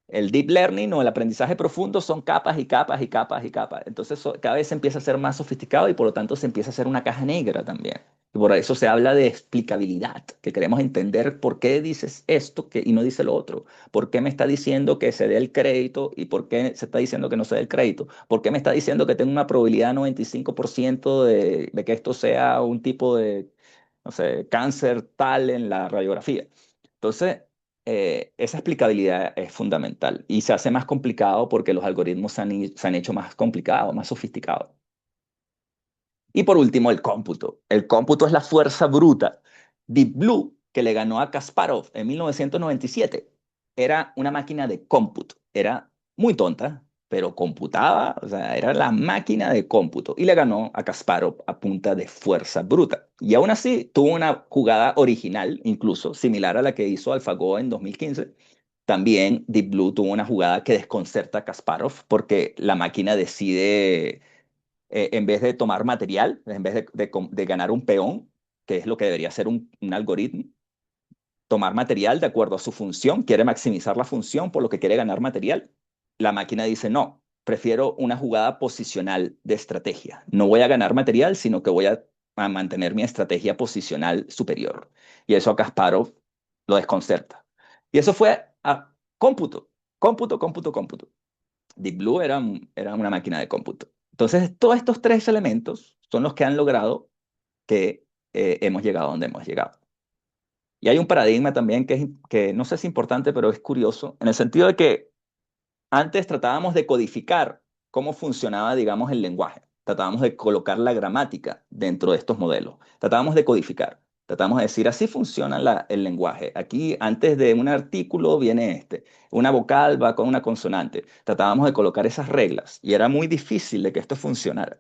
El deep learning o el aprendizaje profundo son capas y capas y capas y capas. Entonces cada vez se empieza a ser más sofisticado y por lo tanto se empieza a hacer una caja negra también. Y por eso se habla de explicabilidad, que queremos entender por qué dices esto y no dice lo otro. ¿Por qué me está diciendo que se dé el crédito y por qué se está diciendo que no se dé el crédito? ¿Por qué me está diciendo que tengo una probabilidad 95% de que esto sea un tipo de, no sé, cáncer tal en la radiografía? Entonces, esa explicabilidad es fundamental y se hace más complicado porque los algoritmos se han hecho más complicados, más sofisticados. Y por último, el cómputo. El cómputo es la fuerza bruta. Deep Blue, que le ganó a Kasparov en 1997, era una máquina de cómputo. Era muy tonta, pero computaba, o sea, era la máquina de cómputo. Y le ganó a Kasparov a punta de fuerza bruta. Y aún así, tuvo una jugada original, incluso similar a la que hizo AlphaGo en 2015. También Deep Blue tuvo una jugada que desconcerta a Kasparov porque la máquina decide en vez de tomar material, en vez de ganar un peón, que es lo que debería ser un algoritmo, tomar material de acuerdo a su función, quiere maximizar la función por lo que quiere ganar material. La máquina dice, no, prefiero una jugada posicional de estrategia. No voy a ganar material, sino que voy a mantener mi estrategia posicional superior. Y eso a Kasparov lo desconcerta. Y eso fue a cómputo, cómputo, cómputo, cómputo. Deep Blue era una máquina de cómputo. Entonces, todos estos tres elementos son los que han logrado que hemos llegado a donde hemos llegado. Y hay un paradigma también que no sé si es importante, pero es curioso, en el sentido de que antes tratábamos de codificar cómo funcionaba, digamos, el lenguaje. Tratábamos de colocar la gramática dentro de estos modelos. Tratábamos de codificar. Tratamos de decir, así funciona el lenguaje. Aquí, antes de un artículo, viene una vocal va con una consonante. Tratábamos de colocar esas reglas y era muy difícil de que esto funcionara.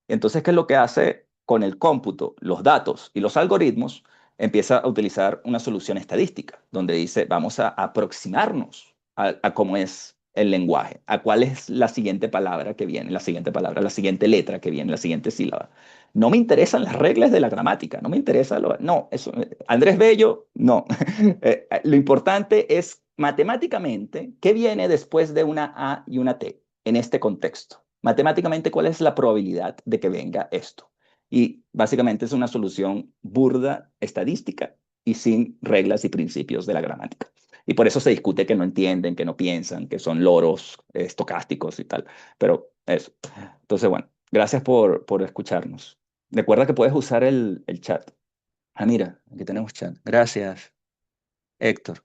Entonces, ¿qué es lo que hace con el cómputo, los datos y los algoritmos? Empieza a utilizar una solución estadística, donde dice, vamos a aproximarnos a cómo es el lenguaje, a cuál es la siguiente palabra que viene, la siguiente palabra, la siguiente letra que viene, la siguiente sílaba. No me interesan las reglas de la gramática, no me interesa no, eso, Andrés Bello, no. Lo importante es matemáticamente qué viene después de una A y una T en este contexto. Matemáticamente, ¿cuál es la probabilidad de que venga esto? Y básicamente es una solución burda, estadística y sin reglas y principios de la gramática. Y por eso se discute que no entienden, que no piensan, que son loros estocásticos y tal. Pero eso. Entonces, bueno, gracias por escucharnos. Recuerda que puedes usar el chat. Ah, mira, aquí tenemos chat. Gracias, Héctor.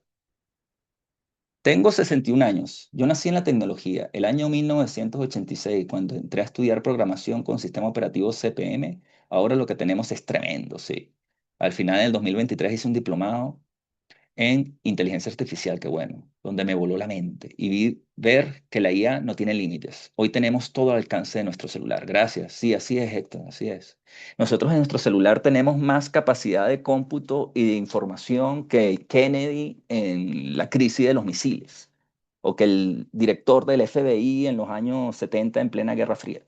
Tengo 61 años. Yo nací en la tecnología, el año 1986, cuando entré a estudiar programación con sistema operativo CPM. Ahora lo que tenemos es tremendo, sí. Al final del 2023 hice un diplomado en inteligencia artificial, qué bueno, donde me voló la mente y ver que la IA no tiene límites. Hoy tenemos todo al alcance de nuestro celular. Gracias. Sí, así es, Héctor, así es. Nosotros en nuestro celular tenemos más capacidad de cómputo y de información que Kennedy en la crisis de los misiles o que el director del FBI en los años 70 en plena Guerra Fría.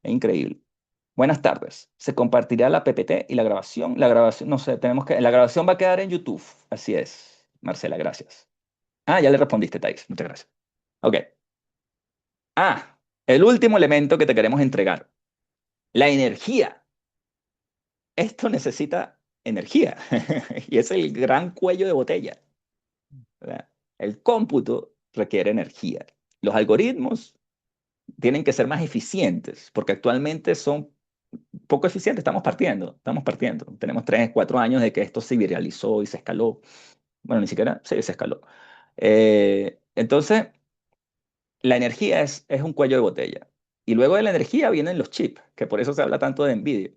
Es increíble. Buenas tardes. Se compartirá la PPT y la grabación. La grabación, no sé, la grabación va a quedar en YouTube. Así es, Marcela, gracias. Ah, ya le respondiste, Thais. Muchas gracias. Ok. Ah, el último elemento que te queremos entregar. La energía. Esto necesita energía. Y es el gran cuello de botella, ¿verdad? El cómputo requiere energía. Los algoritmos tienen que ser más eficientes, porque actualmente son poco eficientes. Estamos partiendo. Tenemos 3, 4 años de que esto se viralizó y se escaló. Bueno, ni siquiera, sí, se escaló. Entonces, la energía es un cuello de botella. Y luego de la energía vienen los chips, que por eso se habla tanto de Nvidia,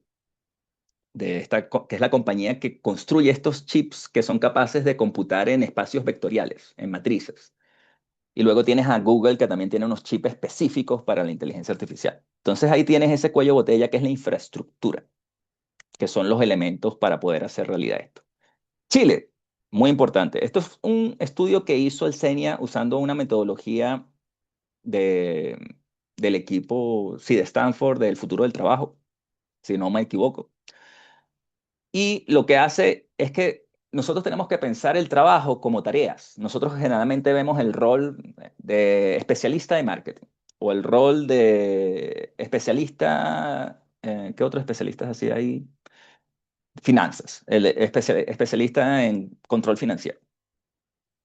que es la compañía que construye estos chips que son capaces de computar en espacios vectoriales, en matrices. Y luego tienes a Google, que también tiene unos chips específicos para la inteligencia artificial. Entonces ahí tienes ese cuello de botella que es la infraestructura, que son los elementos para poder hacer realidad esto. Chile, muy importante. Esto es un estudio que hizo el CENIA usando una metodología de, del equipo, sí, de Stanford, del futuro del trabajo, si no me equivoco. Y lo que hace es que nosotros tenemos que pensar el trabajo como tareas. Nosotros generalmente vemos el rol de especialista de marketing o el rol de especialista, ¿qué otros especialistas así hay? Finanzas, el especialista en control financiero.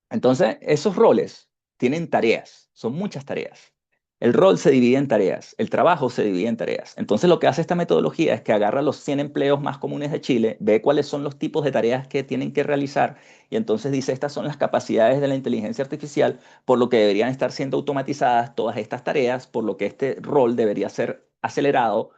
Entonces, esos roles tienen tareas, son muchas tareas. El rol se divide en tareas, el trabajo se divide en tareas. Entonces, lo que hace esta metodología es que agarra los 100 empleos más comunes de Chile, ve cuáles son los tipos de tareas que tienen que realizar y entonces dice, estas son las capacidades de la inteligencia artificial, por lo que deberían estar siendo automatizadas todas estas tareas, por lo que este rol debería ser acelerado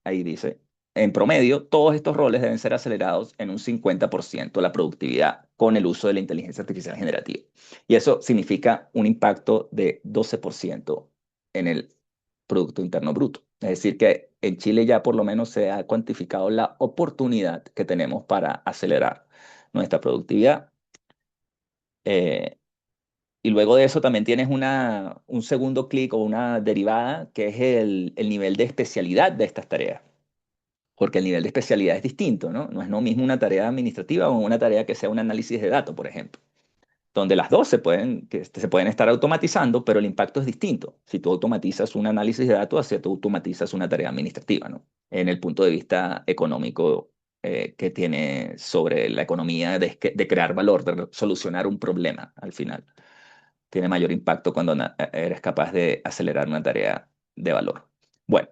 ahí dice, en promedio, todos estos roles deben ser acelerados en un 50% la productividad con el uso de la inteligencia artificial generativa. Y eso significa un impacto de 12% en el Producto Interno Bruto. Es decir, que en Chile ya por lo menos se ha cuantificado la oportunidad que tenemos para acelerar nuestra productividad. Y luego de eso también tienes un segundo clic o una derivada que es el nivel de especialidad de estas tareas, porque el nivel de especialidad es distinto, ¿no? No es lo mismo una tarea administrativa o una tarea que sea un análisis de datos, por ejemplo, donde las dos se pueden estar automatizando, pero el impacto es distinto. Si tú automatizas un análisis de datos, así tú automatizas una tarea administrativa, ¿no? En el punto de vista económico que tiene sobre la economía de crear valor, de solucionar un problema al final. Tiene mayor impacto cuando eres capaz de acelerar una tarea de valor. Bueno,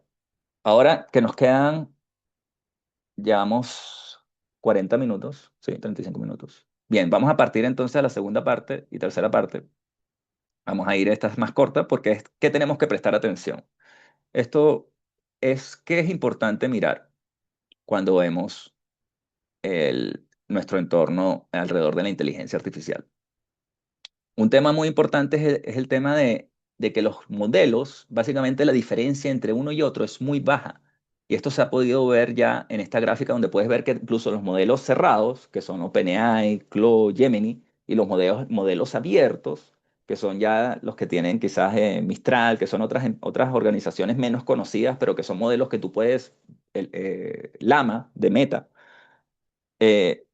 ahora que nos quedan Llevamos 40 minutos, sí, 35 minutos. Bien, vamos a partir entonces a la segunda parte y tercera parte. Vamos a ir a estas más cortas porque es que tenemos que prestar atención. Esto es que es importante mirar cuando vemos nuestro entorno alrededor de la inteligencia artificial. Un tema muy importante es el tema de que los modelos, básicamente la diferencia entre uno y otro es muy baja. Y esto se ha podido ver ya en esta gráfica donde puedes ver que incluso los modelos cerrados, que son OpenAI, Claude, Gemini, y los modelos abiertos, que son ya los que tienen quizás Mistral, que son otras organizaciones menos conocidas, pero que son modelos que tú puedes, Llama de Meta,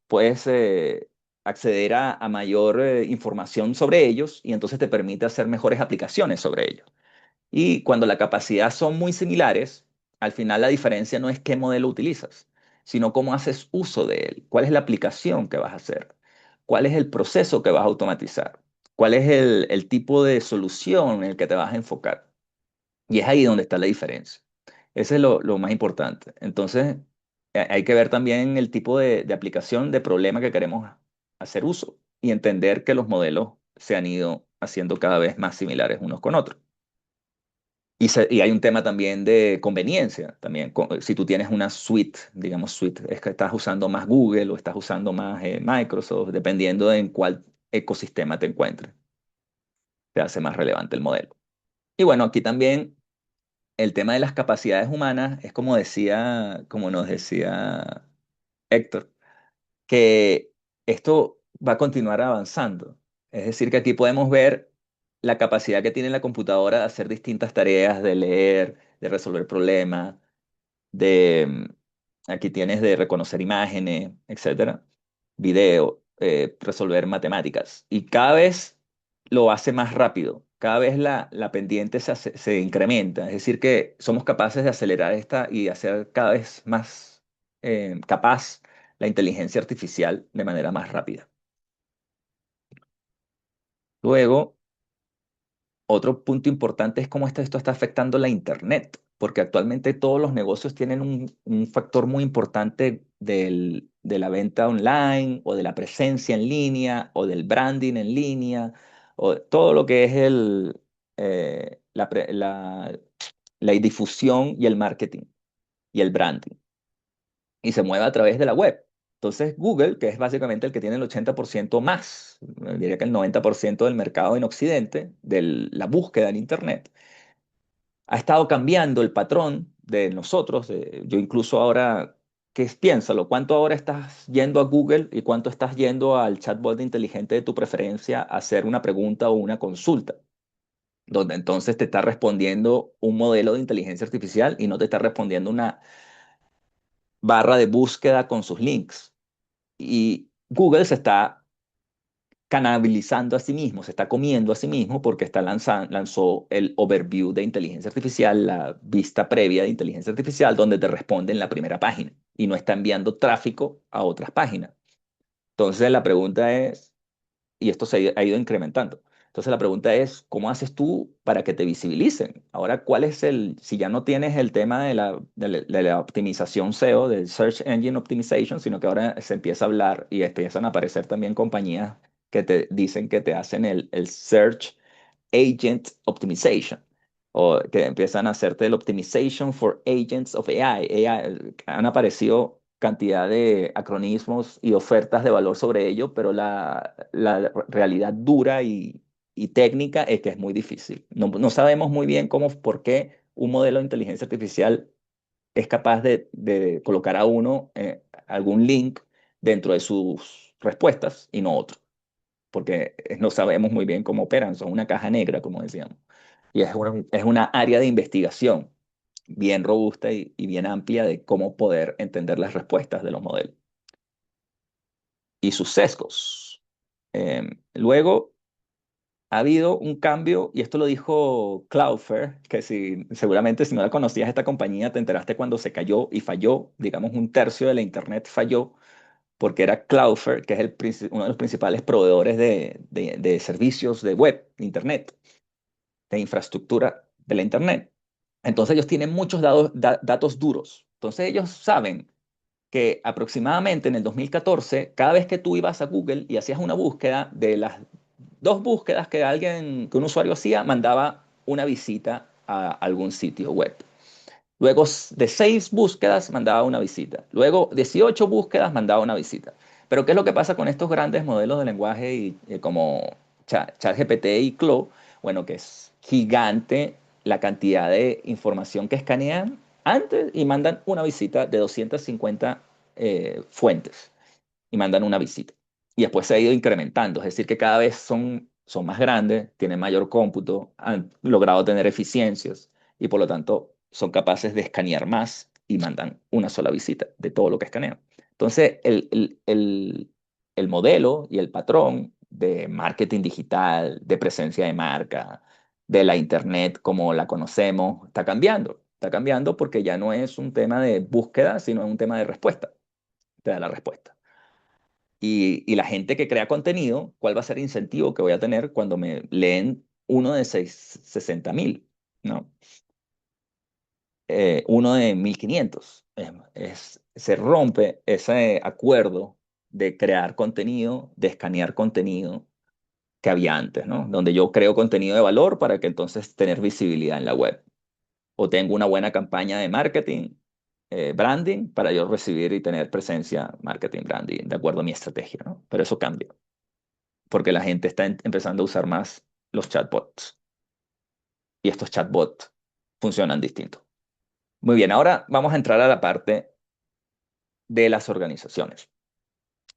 puedes acceder a mayor información sobre ellos y entonces te permite hacer mejores aplicaciones sobre ellos. Y cuando la capacidad son muy similares, al final la diferencia no es qué modelo utilizas, sino cómo haces uso de él, cuál es la aplicación que vas a hacer, cuál es el proceso que vas a automatizar, cuál es el tipo de solución en el que te vas a enfocar. Y es ahí donde está la diferencia. Ese es lo más importante. Entonces, hay que ver también el tipo de aplicación, de problema que queremos hacer uso y entender que los modelos se han ido haciendo cada vez más similares unos con otros. Y hay un tema también de conveniencia, también. Si tú tienes una suite, digamos suite, es que estás usando más Google o estás usando más Microsoft, dependiendo de en cuál ecosistema te encuentres, te hace más relevante el modelo. Y bueno, aquí también el tema de las capacidades humanas es como nos decía Héctor, que esto va a continuar avanzando. Es decir, que aquí podemos ver la capacidad que tiene la computadora de hacer distintas tareas, de leer, de resolver problemas, aquí tienes de reconocer imágenes, etcétera, video, resolver matemáticas. Y cada vez lo hace más rápido, cada vez la pendiente se incrementa. Es decir, que somos capaces de acelerar esta y hacer cada vez más capaz la inteligencia artificial de manera más rápida. Luego, otro punto importante es cómo esto está afectando la Internet, porque actualmente todos los negocios tienen un factor muy importante de la venta online o de la presencia en línea o del branding en línea o todo lo que es la difusión y el marketing y el branding. Y se mueve a través de la web. Entonces, Google, que es básicamente el que tiene el 80% más, diría que el 90% del mercado en Occidente, de la búsqueda en Internet, ha estado cambiando el patrón de nosotros. Yo incluso ahora, piénsalo, ¿cuánto ahora estás yendo a Google y cuánto estás yendo al chatbot inteligente de tu preferencia a hacer una pregunta o una consulta? Donde entonces te está respondiendo un modelo de inteligencia artificial y no te está respondiendo una barra de búsqueda con sus links. Y Google se está canalizando a sí mismo, se está comiendo a sí mismo porque lanzó el overview de inteligencia artificial, la vista previa de inteligencia artificial, donde te responde en la primera página y no está enviando tráfico a otras páginas. Entonces la pregunta es, y esto se ha ido incrementando. Entonces la pregunta es, ¿cómo haces tú para que te visibilicen? Ahora, si ya no tienes el tema de la optimización SEO, del Search Engine Optimization, sino que ahora se empieza a hablar y empiezan a aparecer también compañías que te dicen que te hacen el Search Agent Optimization, o que empiezan a hacerte el Optimization for Agents of AI. Han aparecido cantidad de acronismos y ofertas de valor sobre ello, pero la realidad dura y técnica es que es muy difícil. No sabemos muy bien por qué un modelo de inteligencia artificial es capaz de colocar a uno algún link dentro de sus respuestas y no otro, porque no sabemos muy bien cómo operan, son una caja negra, como decíamos. Y es una área de investigación bien robusta y bien amplia de cómo poder entender las respuestas de los modelos y sus sesgos. Luego ha habido un cambio, y esto lo dijo Cloudflare, que seguramente si no la conocías esta compañía, te enteraste cuando se cayó y falló, digamos un tercio de la Internet falló, porque era Cloudflare, que es uno de los principales proveedores de servicios de web, de Internet, de infraestructura de la Internet. Entonces ellos tienen muchos datos duros. Entonces ellos saben que aproximadamente en el 2014, cada vez que tú ibas a Google y hacías una búsqueda, de las dos búsquedas que un usuario hacía, mandaba una visita a algún sitio web. Luego de 6 búsquedas mandaba una visita. Luego 18 búsquedas mandaba una visita. Pero ¿qué es lo que pasa con estos grandes modelos de lenguaje como ChatGPT y Claude? Bueno, que es gigante la cantidad de información que escanean antes y mandan una visita de 250 fuentes y mandan una visita. Y después se ha ido incrementando, es decir, que cada vez son más grandes, tienen mayor cómputo, han logrado tener eficiencias y por lo tanto son capaces de escanear más y mandan una sola visita de todo lo que escanean. Entonces, el modelo y el patrón de marketing digital, de presencia de marca, de la Internet como la conocemos, está cambiando. Está cambiando porque ya no es un tema de búsqueda, sino un tema de respuesta. Te da la respuesta. Y la gente que crea contenido, ¿cuál va a ser el incentivo que voy a tener cuando me leen uno de 60.000, ¿no? Uno de 1.500? Se rompe ese acuerdo de crear contenido, de escanear contenido que había antes, ¿no? Donde yo creo contenido de valor para que entonces tener visibilidad en la web. o tengo una buena campaña de marketing, branding, para yo recibir y tener presencia, marketing, branding, de acuerdo a mi estrategia, ¿no? Pero eso cambia, porque la gente está empezando a usar más los chatbots y estos chatbots funcionan distinto. Muy bien, ahora vamos a entrar a la parte de las organizaciones.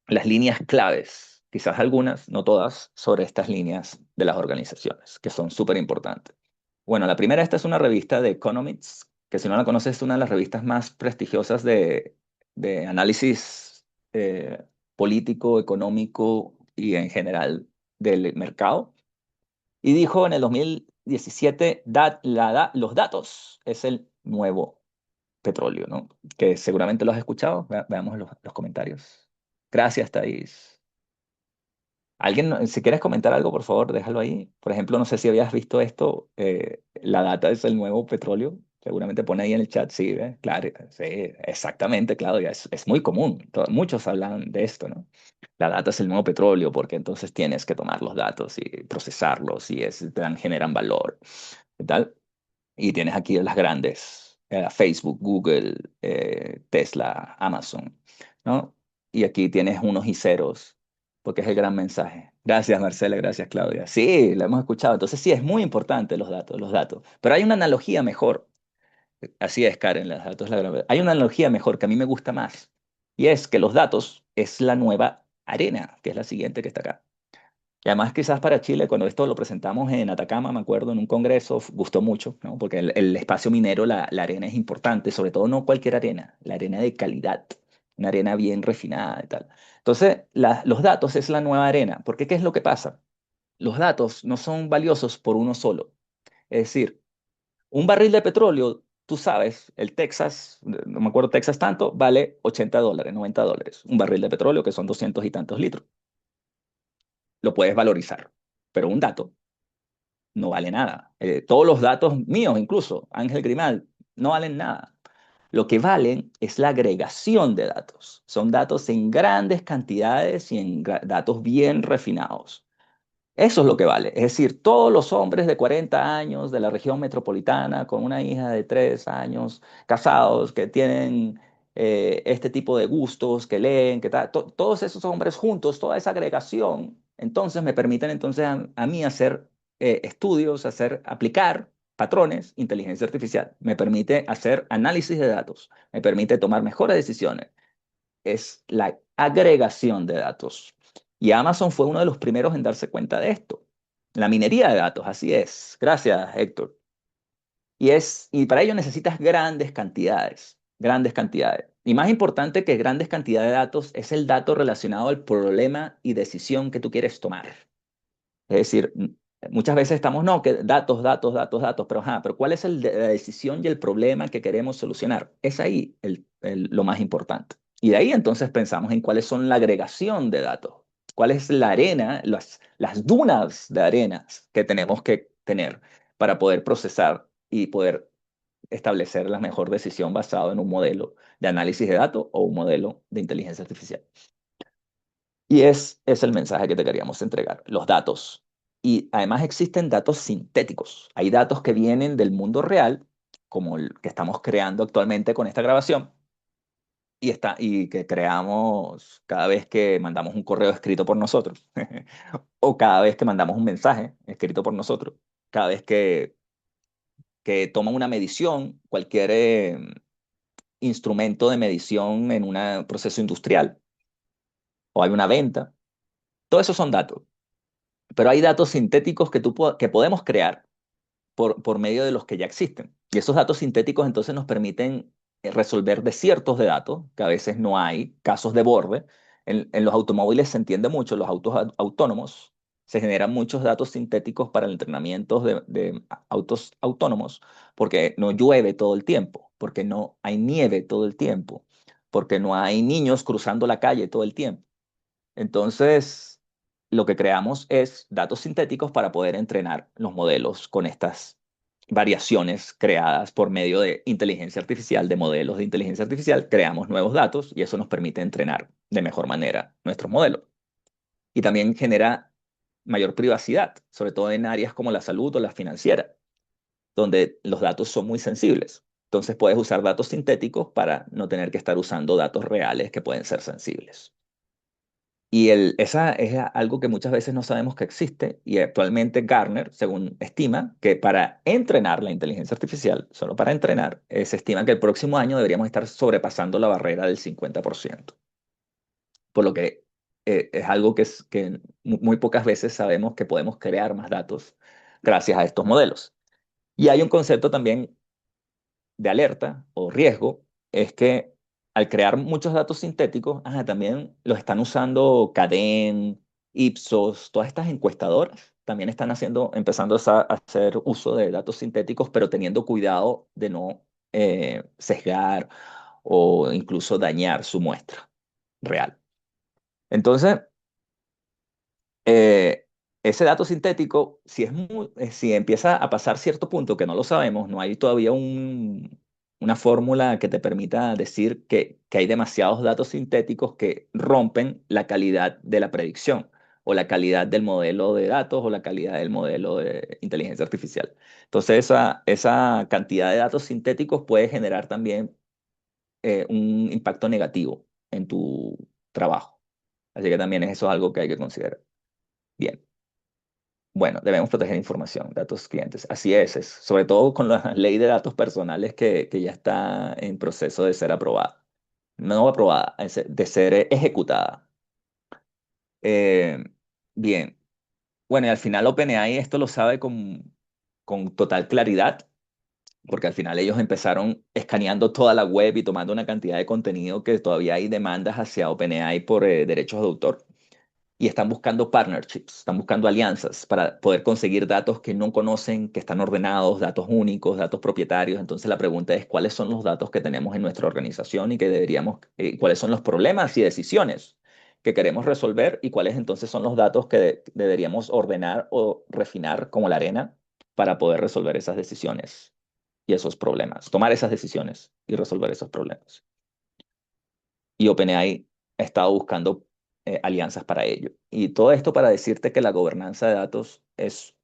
Las líneas claves, quizás algunas, no todas, sobre estas líneas de las organizaciones, que son súper importantes. Bueno, la primera, esta es una revista de Economics, que si no la conoces es una de las revistas más prestigiosas de análisis político, económico y en general del mercado. Y dijo en el 2017, los datos es el nuevo petróleo, ¿no? Que seguramente lo has escuchado. Veamos los comentarios. Gracias, Thais. Alguien, si quieres comentar algo, por favor, déjalo ahí. Por ejemplo, no sé si habías visto esto, la data es el nuevo petróleo. Seguramente pone ahí en el chat, sí, ¿ves? Claro, sí, exactamente, Claudia, es muy común. Muchos hablan de esto, ¿no? La data es el nuevo petróleo porque entonces tienes que tomar los datos y procesarlos y generan valor y tal. Y tienes aquí las grandes, Facebook, Google, Tesla, Amazon, ¿no? Y aquí tienes unos y ceros, porque es el gran mensaje. Gracias, Marcela, gracias, Claudia. Sí, lo hemos escuchado. Entonces sí, es muy importante los datos, los datos. Pero hay una analogía mejor. Así es, Karen, los datos, la gran. Hay una analogía mejor que a mí me gusta más. Y es que los datos es la nueva arena, que es la siguiente que está acá. Y además quizás para Chile, cuando esto lo presentamos en Atacama, me acuerdo, en un congreso, gustó mucho, ¿no? Porque el espacio minero, la arena es importante, sobre todo no cualquier arena, la arena de calidad, una arena bien refinada y tal. Entonces, los datos es la nueva arena, porque ¿qué es lo que pasa? Los datos no son valiosos por uno solo. Es decir, un barril de petróleo, tú sabes, el Texas, no me acuerdo Texas tanto, vale $80, $90. Un barril de petróleo que son 200 y tantos litros. Lo puedes valorizar, pero un dato no vale nada. Todos los datos míos, incluso Ángel Grimal, no valen nada. Lo que valen es la agregación de datos. Son datos en grandes cantidades y en datos bien refinados. Eso es lo que vale. Es decir, todos los hombres de 40 años de la región metropolitana con una hija de 3 años, casados, que tienen este tipo de gustos, que leen, que tal, todos esos hombres juntos, toda esa agregación, entonces me permiten entonces a mí hacer estudios, aplicar patrones, inteligencia artificial. Me permite hacer análisis de datos, me permite tomar mejores decisiones. Es la agregación de datos. Y Amazon fue uno de los primeros en darse cuenta de esto. La minería de datos, así es. Gracias, Héctor. Y para ello necesitas grandes cantidades, grandes cantidades. Y más importante que grandes cantidades de datos es el dato relacionado al problema y decisión que tú quieres tomar. Es decir, muchas veces estamos, no, que datos, datos, datos, datos, pero ¿cuál es la decisión y el problema que queremos solucionar? Es ahí lo más importante. Y de ahí entonces pensamos en cuáles son la agregación de datos, cuál es la arena, las dunas de arenas que tenemos que tener para poder procesar y poder establecer la mejor decisión basado en un modelo de análisis de datos o un modelo de inteligencia artificial. Y es el mensaje que te queríamos entregar, los datos. Y además existen datos sintéticos. Hay datos que vienen del mundo real, como el que estamos creando actualmente con esta grabación, y que creamos cada vez que mandamos un correo escrito por nosotros, o cada vez que mandamos un mensaje escrito por nosotros, cada vez que toma una medición, cualquier instrumento de medición en un proceso industrial, o hay una venta. Todo eso son datos. Pero hay datos sintéticos que podemos crear por medio de los que ya existen. Y esos datos sintéticos entonces nos permiten resolver desiertos de datos, que a veces no hay, casos de borde. En los automóviles se entiende mucho, los autos autónomos, se generan muchos datos sintéticos para el entrenamiento de autos autónomos, porque no llueve todo el tiempo, porque no hay nieve todo el tiempo, porque no hay niños cruzando la calle todo el tiempo. Entonces, lo que creamos es datos sintéticos para poder entrenar los modelos con estas variaciones creadas por medio de inteligencia artificial, de modelos de inteligencia artificial. Creamos nuevos datos y eso nos permite entrenar de mejor manera nuestros modelos. Y también genera mayor privacidad, sobre todo en áreas como la salud o la financiera. donde los datos son muy sensibles. Entonces puedes usar datos sintéticos para no tener que estar usando datos reales que pueden ser sensibles. Y esa es algo que muchas veces no sabemos que existe, y actualmente Gartner, según estima, que para entrenar la inteligencia artificial, solo para entrenar, se estima que el próximo año deberíamos estar sobrepasando la barrera del 50%. Por lo que es algo que muy pocas veces sabemos que podemos crear más datos gracias a estos modelos. Y hay un concepto también de alerta o riesgo, es que al crear muchos datos sintéticos, también los están usando Cadence, Ipsos, todas estas encuestadoras también están empezando a hacer uso de datos sintéticos, pero teniendo cuidado de no sesgar o incluso dañar su muestra real. Entonces, eh, ese dato sintético, si empieza a pasar cierto punto que no lo sabemos, no hay todavía una fórmula que te permita decir que hay demasiados datos sintéticos que rompen la calidad de la predicción o la calidad del modelo de datos o la calidad del modelo de inteligencia artificial. Entonces, esa cantidad de datos sintéticos puede generar también un impacto negativo en tu trabajo. Así que también eso es algo que hay que considerar. Bien. Bueno, debemos proteger información, datos clientes. Así es, sobre todo con la ley de datos personales que ya está en proceso de ser aprobada. No aprobada, de ser ejecutada. Eh, bien, bueno, y al final OpenAI esto lo sabe con total claridad, porque al final ellos empezaron escaneando toda la web y tomando una cantidad de contenido que todavía hay demandas hacia OpenAI por derechos de autor. Y están buscando partnerships, están buscando alianzas para poder conseguir datos que no conocen, que están ordenados, datos únicos, datos propietarios. Entonces la pregunta es cuáles son los datos que tenemos en nuestra organización y que cuáles son los problemas y decisiones que queremos resolver y cuáles entonces son los datos que deberíamos ordenar o refinar como la arena para poder resolver esas decisiones y esos problemas, tomar esas decisiones y resolver esos problemas. Y OpenAI ha estado buscando alianzas para ello. Y todo esto para decirte que la gobernanza de datos es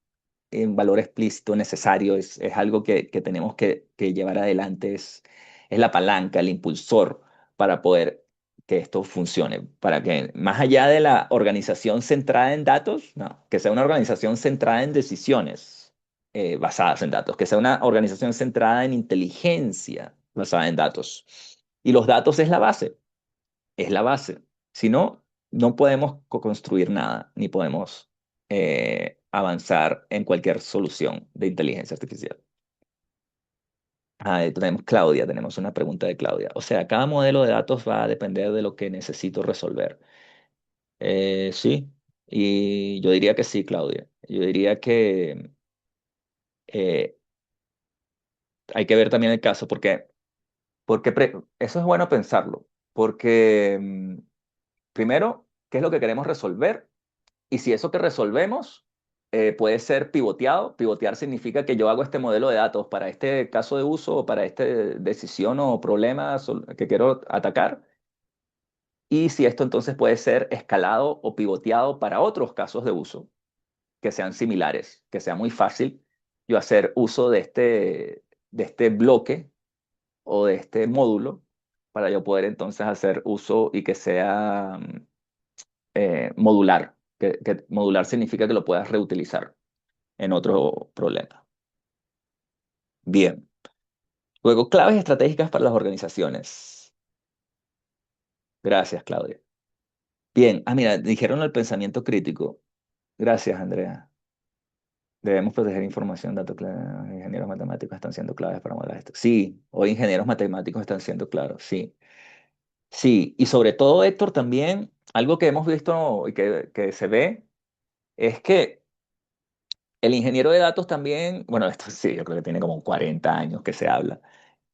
un valor explícito, necesario, es algo que tenemos que llevar adelante, es la palanca, el impulsor para poder que esto funcione, para que más allá de la organización centrada en datos, no, que sea una organización centrada en decisiones basadas en datos, que sea una organización centrada en inteligencia basada en datos. Y los datos es la base. Si no, no podemos construir nada, ni podemos avanzar en cualquier solución de inteligencia artificial. Tenemos Claudia, tenemos una pregunta de Claudia. O sea, cada modelo de datos va a depender de lo que necesito resolver. Sí, y yo diría que sí, Claudia. Yo diría que eh, hay que ver también el caso, porque eso es bueno pensarlo, porque primero, ¿qué es lo que queremos resolver? Y si eso que resolvemos puede ser pivoteado, pivotear significa que yo hago este modelo de datos para este caso de uso o para esta decisión o problema que quiero atacar. Y si esto entonces puede ser escalado o pivoteado para otros casos de uso que sean similares, que sea muy fácil yo hacer uso de este bloque o de este módulo para yo poder entonces hacer uso y que sea modular. Que modular significa que lo puedas reutilizar en otro problema. Bien. Luego, claves estratégicas para las organizaciones. Gracias, Claudia. Bien. Mira, dijeron el pensamiento crítico. Gracias, Andrea. Debemos proteger información, datos clave. Ingenieros matemáticos están siendo claves para modelar esto. Sí, hoy ingenieros matemáticos están siendo claros, sí. Sí, y sobre todo, Héctor, también algo que hemos visto y que se ve es que el ingeniero de datos también, bueno, esto sí, yo creo que tiene como 40 años que se habla.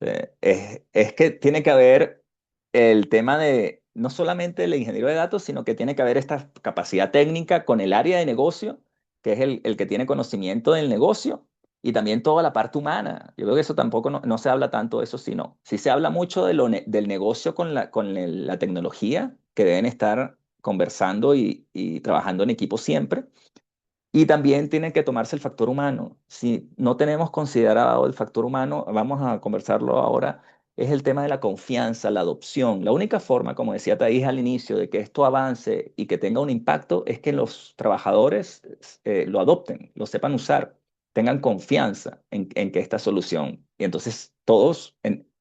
Es que tiene que haber el tema de no solamente el ingeniero de datos, sino que tiene que haber esta capacidad técnica con el área de negocio, que es el que tiene conocimiento del negocio, y también toda la parte humana. Yo creo que eso tampoco no se habla tanto de eso, sino sí se habla mucho del negocio con la tecnología, que deben estar conversando y trabajando en equipo siempre, Y también tiene que tomarse el factor humano. Si no tenemos considerado el factor humano, vamos a conversarlo ahora, es el tema de la confianza, la adopción. La única forma, como decía Thais al inicio, de que esto avance y que tenga un impacto es que los trabajadores lo adopten, lo sepan usar, tengan confianza en que esta solución. Y entonces todos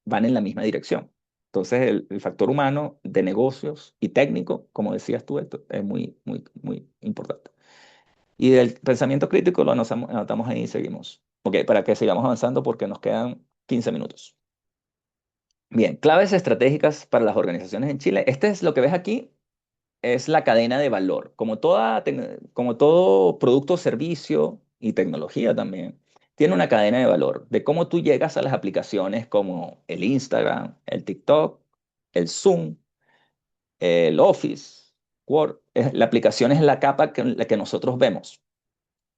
van en la misma dirección. Entonces el factor humano de negocios y técnico, como decías tú, esto es muy, muy, muy importante. Y del pensamiento crítico lo anotamos ahí y seguimos. Ok, para que sigamos avanzando porque nos quedan 15 minutos. Bien, claves estratégicas para las organizaciones en Chile. Este es lo que ves aquí, es la cadena de valor. Como todo producto o servicio y tecnología también, tiene una cadena de valor de cómo tú llegas a las aplicaciones como el Instagram, el TikTok, el Zoom, el Office, Word. La aplicación es la capa la que nosotros vemos.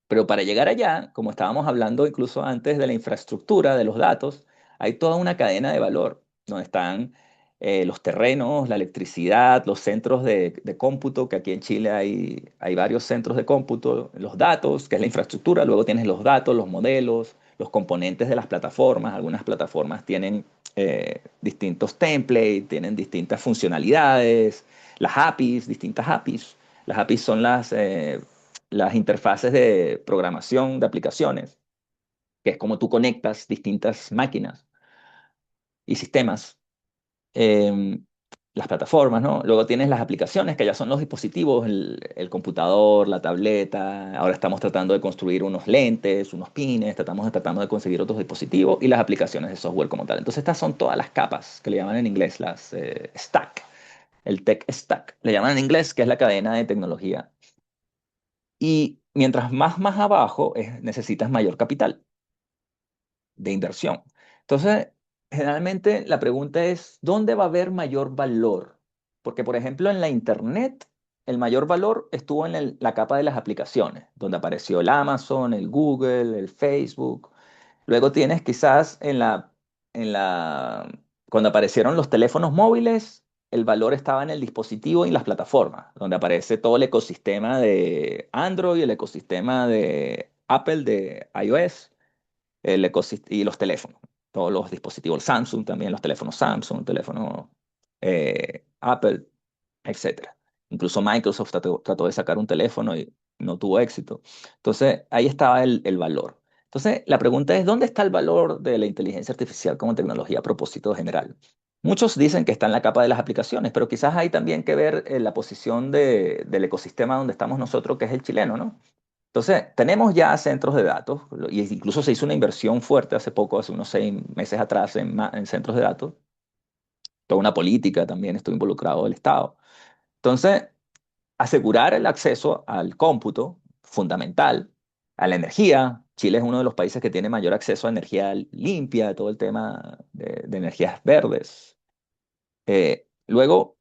Pero para llegar allá, como estábamos hablando incluso antes de la infraestructura, de los datos, hay toda una cadena de valor, donde están los terrenos, la electricidad, los centros de cómputo, que aquí en Chile hay varios centros de cómputo, los datos, que es la infraestructura, luego tienes los datos, los modelos, los componentes de las plataformas. Algunas plataformas tienen distintos templates, tienen distintas funcionalidades, las APIs, distintas APIs. Las APIs son las interfaces de programación de aplicaciones, que es como tú conectas distintas máquinas y sistemas, eh, las plataformas, ¿no? Luego tienes las aplicaciones, que ya son los dispositivos, el computador, la tableta. Ahora estamos tratando de construir unos lentes, unos pines, tratando de conseguir otros dispositivos y las aplicaciones de software como tal. Entonces estas son todas las capas que le llaman en inglés las stack, el tech stack, le llaman en inglés, que es la cadena de tecnología. Y mientras más abajo necesitas mayor capital de inversión. Entonces, generalmente la pregunta es, ¿dónde va a haber mayor valor? Porque, por ejemplo, en la Internet, el mayor valor estuvo en la capa de las aplicaciones, donde apareció el Amazon, el Google, el Facebook. Luego tienes quizás cuando aparecieron los teléfonos móviles, el valor estaba en el dispositivo y las plataformas, donde aparece todo el ecosistema de Android, el ecosistema de Apple, de iOS, y los teléfonos, todos los dispositivos Samsung también, los teléfonos Samsung, teléfonos Apple, etcétera. Incluso Microsoft trató de sacar un teléfono y no tuvo éxito. Entonces, ahí estaba el valor. Entonces, la pregunta es, ¿dónde está el valor de la inteligencia artificial como tecnología a propósito general? Muchos dicen que está en la capa de las aplicaciones, pero quizás hay también que ver la posición del ecosistema donde estamos nosotros, que es el chileno, ¿no? Entonces, tenemos ya centros de datos, y incluso se hizo una inversión fuerte hace poco, hace unos 6 meses atrás, en centros de datos. Toda una política también estuvo involucrado el Estado. Entonces, asegurar el acceso al cómputo, fundamental, a la energía. Chile es uno de los países que tiene mayor acceso a energía limpia, todo el tema de energías verdes. Luego,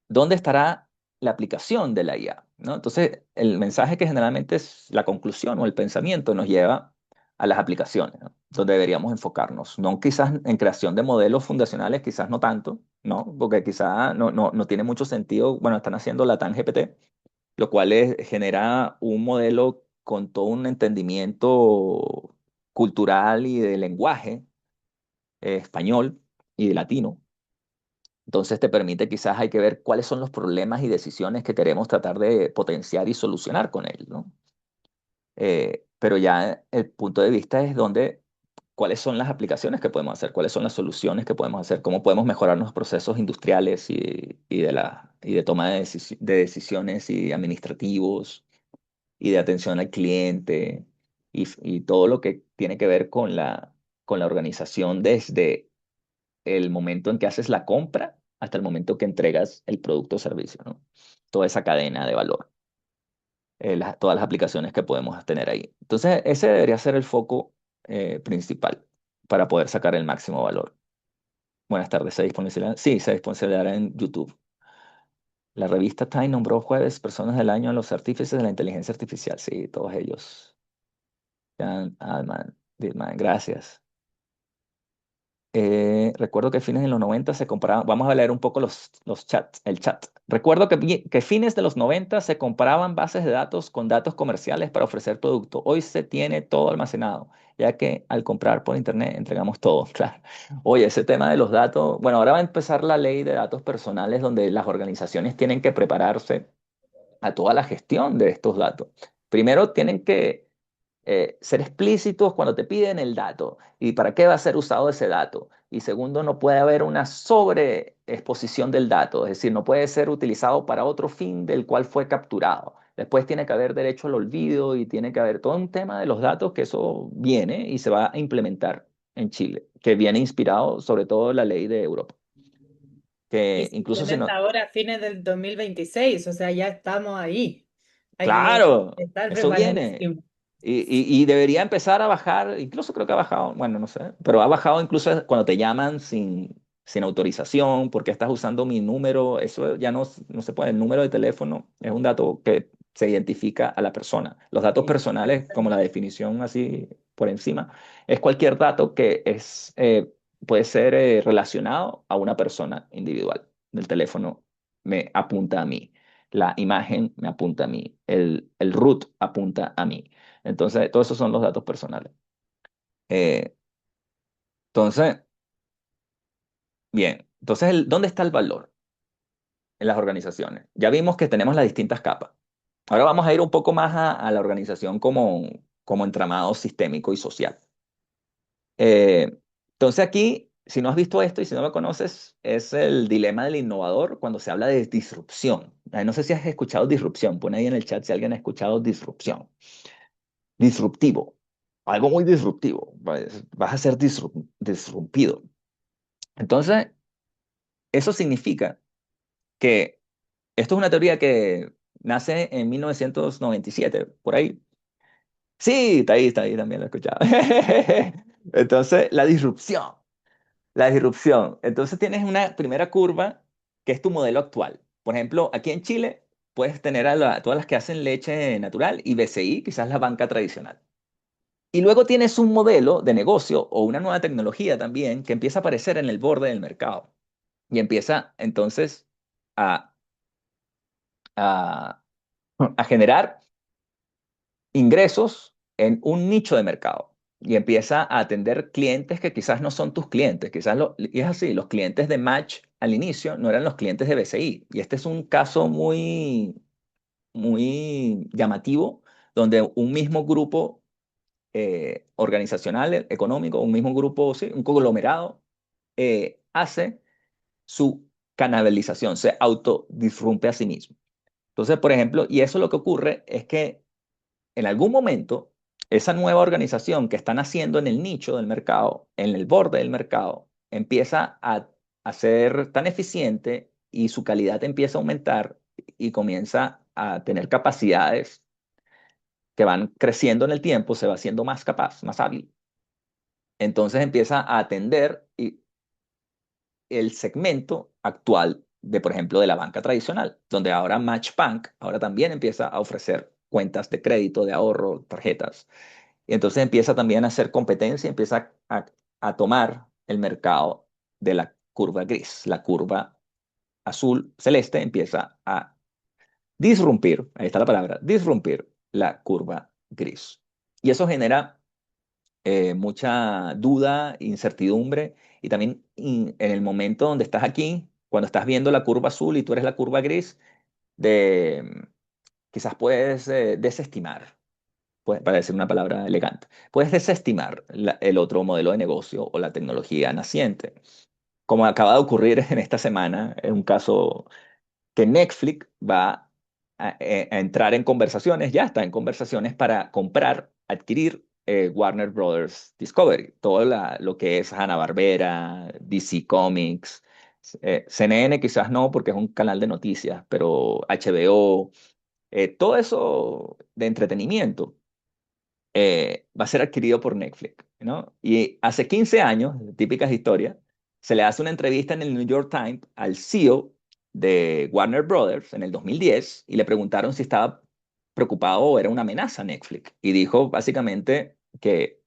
¿dónde estará la aplicación de la IA? ¿No? Entonces, el mensaje que generalmente es la conclusión o el pensamiento nos lleva a las aplicaciones, ¿no? Donde deberíamos enfocarnos. No quizás en creación de modelos fundacionales, quizás no tanto, ¿no? Porque quizás no tiene mucho sentido. Bueno, están haciendo la TAN GPT, lo cual genera un modelo con todo un entendimiento cultural y de lenguaje español y de latino. Entonces te permite, quizás hay que ver cuáles son los problemas y decisiones que queremos tratar de potenciar y solucionar con él, ¿no? Pero ya el punto de vista es cuáles son las aplicaciones que podemos hacer, cuáles son las soluciones que podemos hacer, cómo podemos mejorar los procesos industriales y de toma de decisiones y administrativos y de atención al cliente y todo lo que tiene que ver con la organización desde el momento en que haces la compra hasta el momento que entregas el producto o servicio, ¿no? Toda esa cadena de valor, todas las aplicaciones que podemos tener ahí. Entonces, ese debería ser el foco principal para poder sacar el máximo valor. Buenas tardes, ¿se disponibilizará? Sí, se disponibilizará en YouTube. La revista Time nombró jueves personas del año a los artífices de la inteligencia artificial. Sí, todos ellos. Jan Altman, Dittman, gracias. Recuerdo que a fines de los 90 se comparaban, vamos a leer un poco el chat. Recuerdo que fines de los 90 se compraban bases de datos con datos comerciales para ofrecer producto. Hoy se tiene todo almacenado, ya que al comprar por internet entregamos todo, claro. Oye, ese tema de los datos, bueno, ahora va a empezar la ley de datos personales donde las organizaciones tienen que prepararse a toda la gestión de estos datos. Primero tienen que ser explícitos cuando te piden el dato y para qué va a ser usado ese dato. Y segundo, no puede haber una sobreexposición del dato, es decir, no puede ser utilizado para otro fin del cual fue capturado. Después tiene que haber derecho al olvido y tiene que haber todo un tema de los datos que eso viene y se va a implementar en Chile, que viene inspirado sobre todo en la ley de Europa. Y Que se incluso si implementa no, ahora a fines del 2026, o sea, ya estamos ahí. Hay que claro, estar eso viene. preparadísimo. Y debería empezar a bajar, incluso creo que ha bajado, bueno, no sé, pero ha bajado incluso cuando te llaman sin autorización, porque estás usando mi número, eso ya no se puede. El número de teléfono es un dato que se identifica a la persona. Los datos Sí, personales, como la definición así por encima, es cualquier dato que puede ser relacionado a una persona individual. El teléfono me apunta a mí. La imagen me apunta a mí, el root apunta a mí. Entonces, todos esos son los datos personales. Eh, entonces, bien, entonces, ¿dónde está el valor en las organizaciones? Ya vimos que tenemos las distintas capas. Ahora vamos a ir un poco más a la organización como entramado sistémico y social. Eh, entonces aquí, si no has visto esto y si no lo conoces, es el dilema del innovador cuando se habla de disrupción. No sé si has escuchado disrupción, pon ahí en el chat si alguien ha escuchado disrupción. Disruptivo, algo muy disruptivo, vas a ser disrumpido. Entonces, eso significa que esto es una teoría que nace en 1997, por ahí. Sí, está ahí, también lo he escuchado. Entonces, la disrupción. Entonces, tienes una primera curva que es tu modelo actual. Por ejemplo, aquí en Chile puedes tener a todas las que hacen leche natural y BCI, quizás la banca tradicional. Y luego tienes un modelo de negocio o una nueva tecnología también que empieza a aparecer en el borde del mercado y empieza entonces a, a, a generar ingresos en un nicho de mercado y empieza a atender clientes que quizás no son tus clientes, y es así, los clientes de Match al inicio no eran los clientes de BCI. Y este es un caso muy llamativo donde un mismo grupo organizacional, económico, un mismo grupo, sí, un conglomerado, hace su canalización, se autodisrumpe a sí mismo. Entonces, por ejemplo, y eso lo que ocurre es que en algún momento, esa nueva organización que están haciendo en el nicho del mercado, en el borde del mercado, empieza a ser tan eficiente y su calidad empieza a aumentar y comienza a tener capacidades que van creciendo en el tiempo, se va haciendo más capaz, más hábil. Entonces empieza a atender el segmento actual de, por ejemplo, de la banca tradicional, donde ahora Matchbank ahora también empieza a ofrecer cuentas de crédito, de ahorro, tarjetas. Y entonces empieza también a hacer competencia, empieza a tomar el mercado de la curva gris. La curva azul celeste empieza a disrumpir, ahí está la palabra, disrumpir la curva gris. Y eso genera mucha duda, incertidumbre y también en el momento donde estás aquí, cuando estás viendo la curva azul y tú eres la curva gris, quizás puedes desestimar, para decir una palabra elegante, puedes desestimar el otro modelo de negocio o la tecnología naciente. Como acaba de ocurrir en esta semana, es un caso que Netflix va a entrar en conversaciones, ya está en conversaciones para comprar, adquirir Warner Brothers Discovery, todo lo que es Hanna-Barbera, DC Comics, CNN quizás no porque es un canal de noticias, pero HBO, todo eso de entretenimiento va a ser adquirido por Netflix, ¿no? Y hace 15 años, típicas historias, se le hace una entrevista en el New York Times al CEO de Warner Brothers en el 2010 y le preguntaron si estaba preocupado o era una amenaza a Netflix. Y dijo básicamente que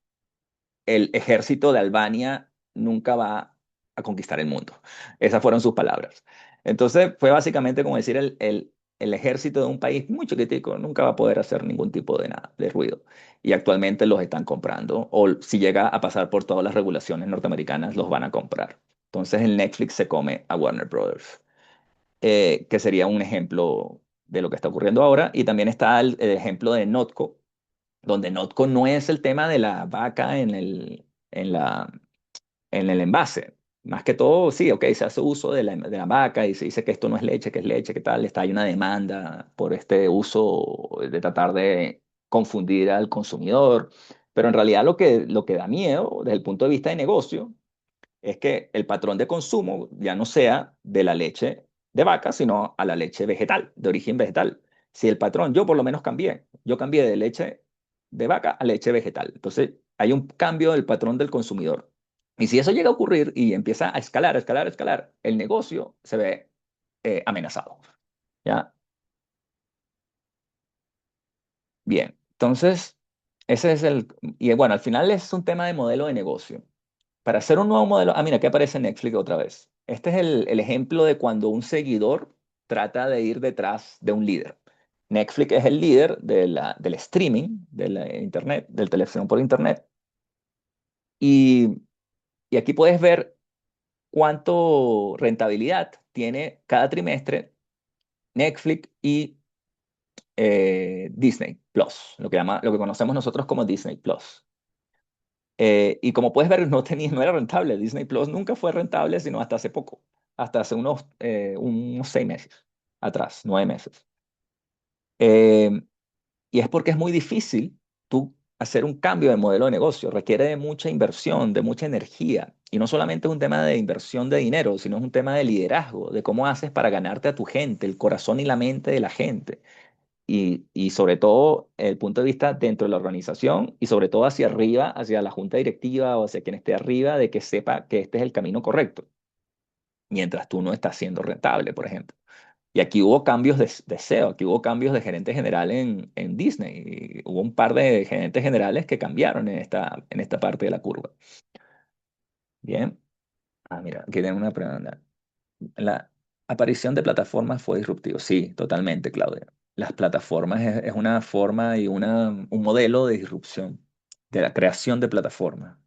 el ejército de Albania nunca va a conquistar el mundo. Esas fueron sus palabras. Entonces fue básicamente como decir el ejército de un país muy chiquitico nunca va a poder hacer ningún tipo de nada, de ruido. Y actualmente los están comprando, o si llega a pasar por todas las regulaciones norteamericanas, los van a comprar. Entonces el Netflix se come a Warner Brothers, que sería un ejemplo de lo que está ocurriendo ahora. Y también está el ejemplo de Notco, donde Notco no es el tema de la vaca en el envase. Más que todo, sí, ok, se hace uso de la vaca y se dice que esto no es leche, que es leche, que tal. Hay una demanda por este uso de tratar de confundir al consumidor. Pero en realidad lo que da miedo desde el punto de vista de negocio es que el patrón de consumo ya no sea de la leche de vaca, sino a la leche vegetal, de origen vegetal. Si el patrón, yo por lo menos cambié, yo cambié de leche de vaca a leche vegetal. Entonces hay un cambio del patrón del consumidor. Y si eso llega a ocurrir y empieza a escalar, a escalar, a escalar, el negocio se ve amenazado. ¿Ya? Bien, entonces, ese es el... Y bueno, al final es un tema de modelo de negocio. Para hacer un nuevo modelo, mira, aquí aparece Netflix otra vez. Este es el ejemplo de cuando un seguidor trata de ir detrás de un líder. Netflix es el líder del streaming, de la internet, del televisión por internet. Y, y aquí puedes ver cuánto rentabilidad tiene cada trimestre Netflix y Disney Plus, lo que conocemos nosotros como Disney Plus. Y como puedes ver, no era rentable. Disney Plus nunca fue rentable, sino hasta hace poco, hasta hace unos 6 meses atrás, 9 meses. Eh, y es porque es muy difícil tú hacer un cambio de modelo de negocio. Requiere de mucha inversión, de mucha energía. Y no solamente es un tema de inversión de dinero, sino es un tema de liderazgo, de cómo haces para ganarte a tu gente, el corazón y la mente de la gente. Y sobre todo el punto de vista dentro de la organización y sobre todo hacia arriba, hacia la junta directiva o hacia quien esté arriba, de que sepa que este es el camino correcto, mientras tú no estás siendo rentable, por ejemplo. Y aquí hubo cambios de CEO, aquí hubo cambios de gerente general en Disney. Y hubo un par de gerentes generales que cambiaron en esta parte de la curva. Bien. Ah, mira, aquí tengo una pregunta. La aparición de plataformas fue disruptivo. Sí, totalmente, Claudia. Las plataformas es una forma y un modelo de disrupción, de la creación de plataformas.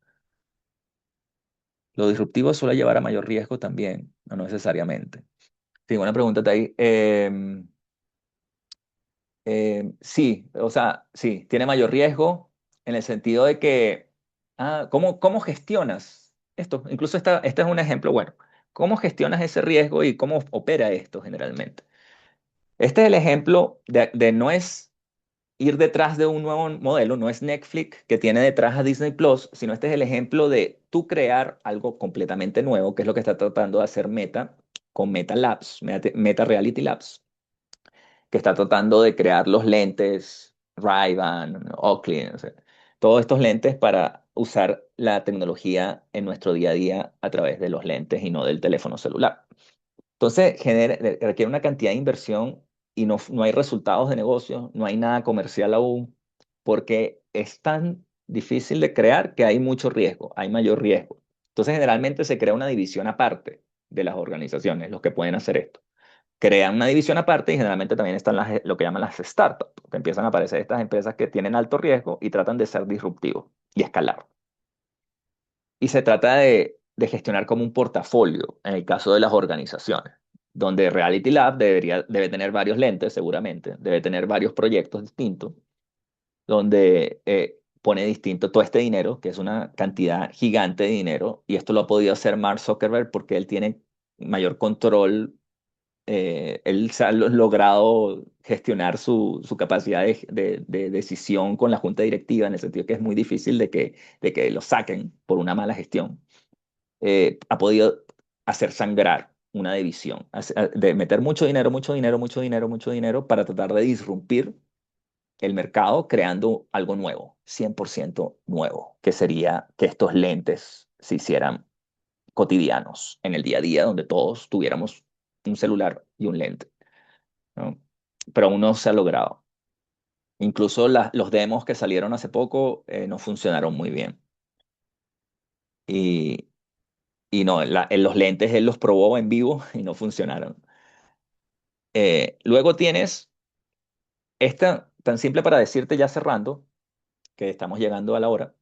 Lo disruptivo suele llevar a mayor riesgo también, no necesariamente. Sí, buena pregunta ahí. Sí, o sea, sí, tiene mayor riesgo en el sentido de que, ¿cómo gestionas esto? Incluso este es un ejemplo bueno. ¿Cómo gestionas ese riesgo y cómo opera esto generalmente? Este es el ejemplo de no es ir detrás de un nuevo modelo, no es Netflix que tiene detrás a Disney Plus, sino este es el ejemplo de tú crear algo completamente nuevo, que es lo que está tratando de hacer Meta con Meta Labs, Meta Reality Labs, que está tratando de crear los lentes Ray-Ban, Oakley, o sea, todos estos lentes para usar la tecnología en nuestro día a día a través de los lentes y no del teléfono celular. Entonces, requiere una cantidad de inversión y no hay resultados de negocio, no hay nada comercial aún, porque es tan difícil de crear que hay mucho riesgo, hay mayor riesgo. Entonces, generalmente se crea una división aparte de las organizaciones, los que pueden hacer esto. Crean una división aparte y generalmente también están lo que llaman las startups, que empiezan a aparecer estas empresas que tienen alto riesgo y tratan de ser disruptivos y escalar. Y se trata de gestionar como un portafolio en el caso de las organizaciones, donde Reality Lab debe tener varios lentes, seguramente, debe tener varios proyectos distintos, donde pone distinto todo este dinero, que es una cantidad gigante de dinero, y esto lo ha podido hacer Mark Zuckerberg porque él tiene mayor control. Él se ha logrado gestionar su capacidad de decisión con la junta directiva, en el sentido que es muy difícil de que lo saquen por una mala gestión. Ha podido hacer sangrar una división, de meter mucho dinero, mucho dinero, mucho dinero, mucho dinero para tratar de disrumpir el mercado creando algo nuevo, 100% nuevo, que sería que estos lentes se hicieran cotidianos en el día a día, donde todos tuviéramos un celular y un lente, ¿no? Pero aún no se ha logrado. Incluso los demos que salieron hace poco no funcionaron muy bien. Y, Y no, en los lentes él los probó en vivo y no funcionaron. Luego tienes esta, tan simple para decirte ya cerrando, que estamos llegando a la hora,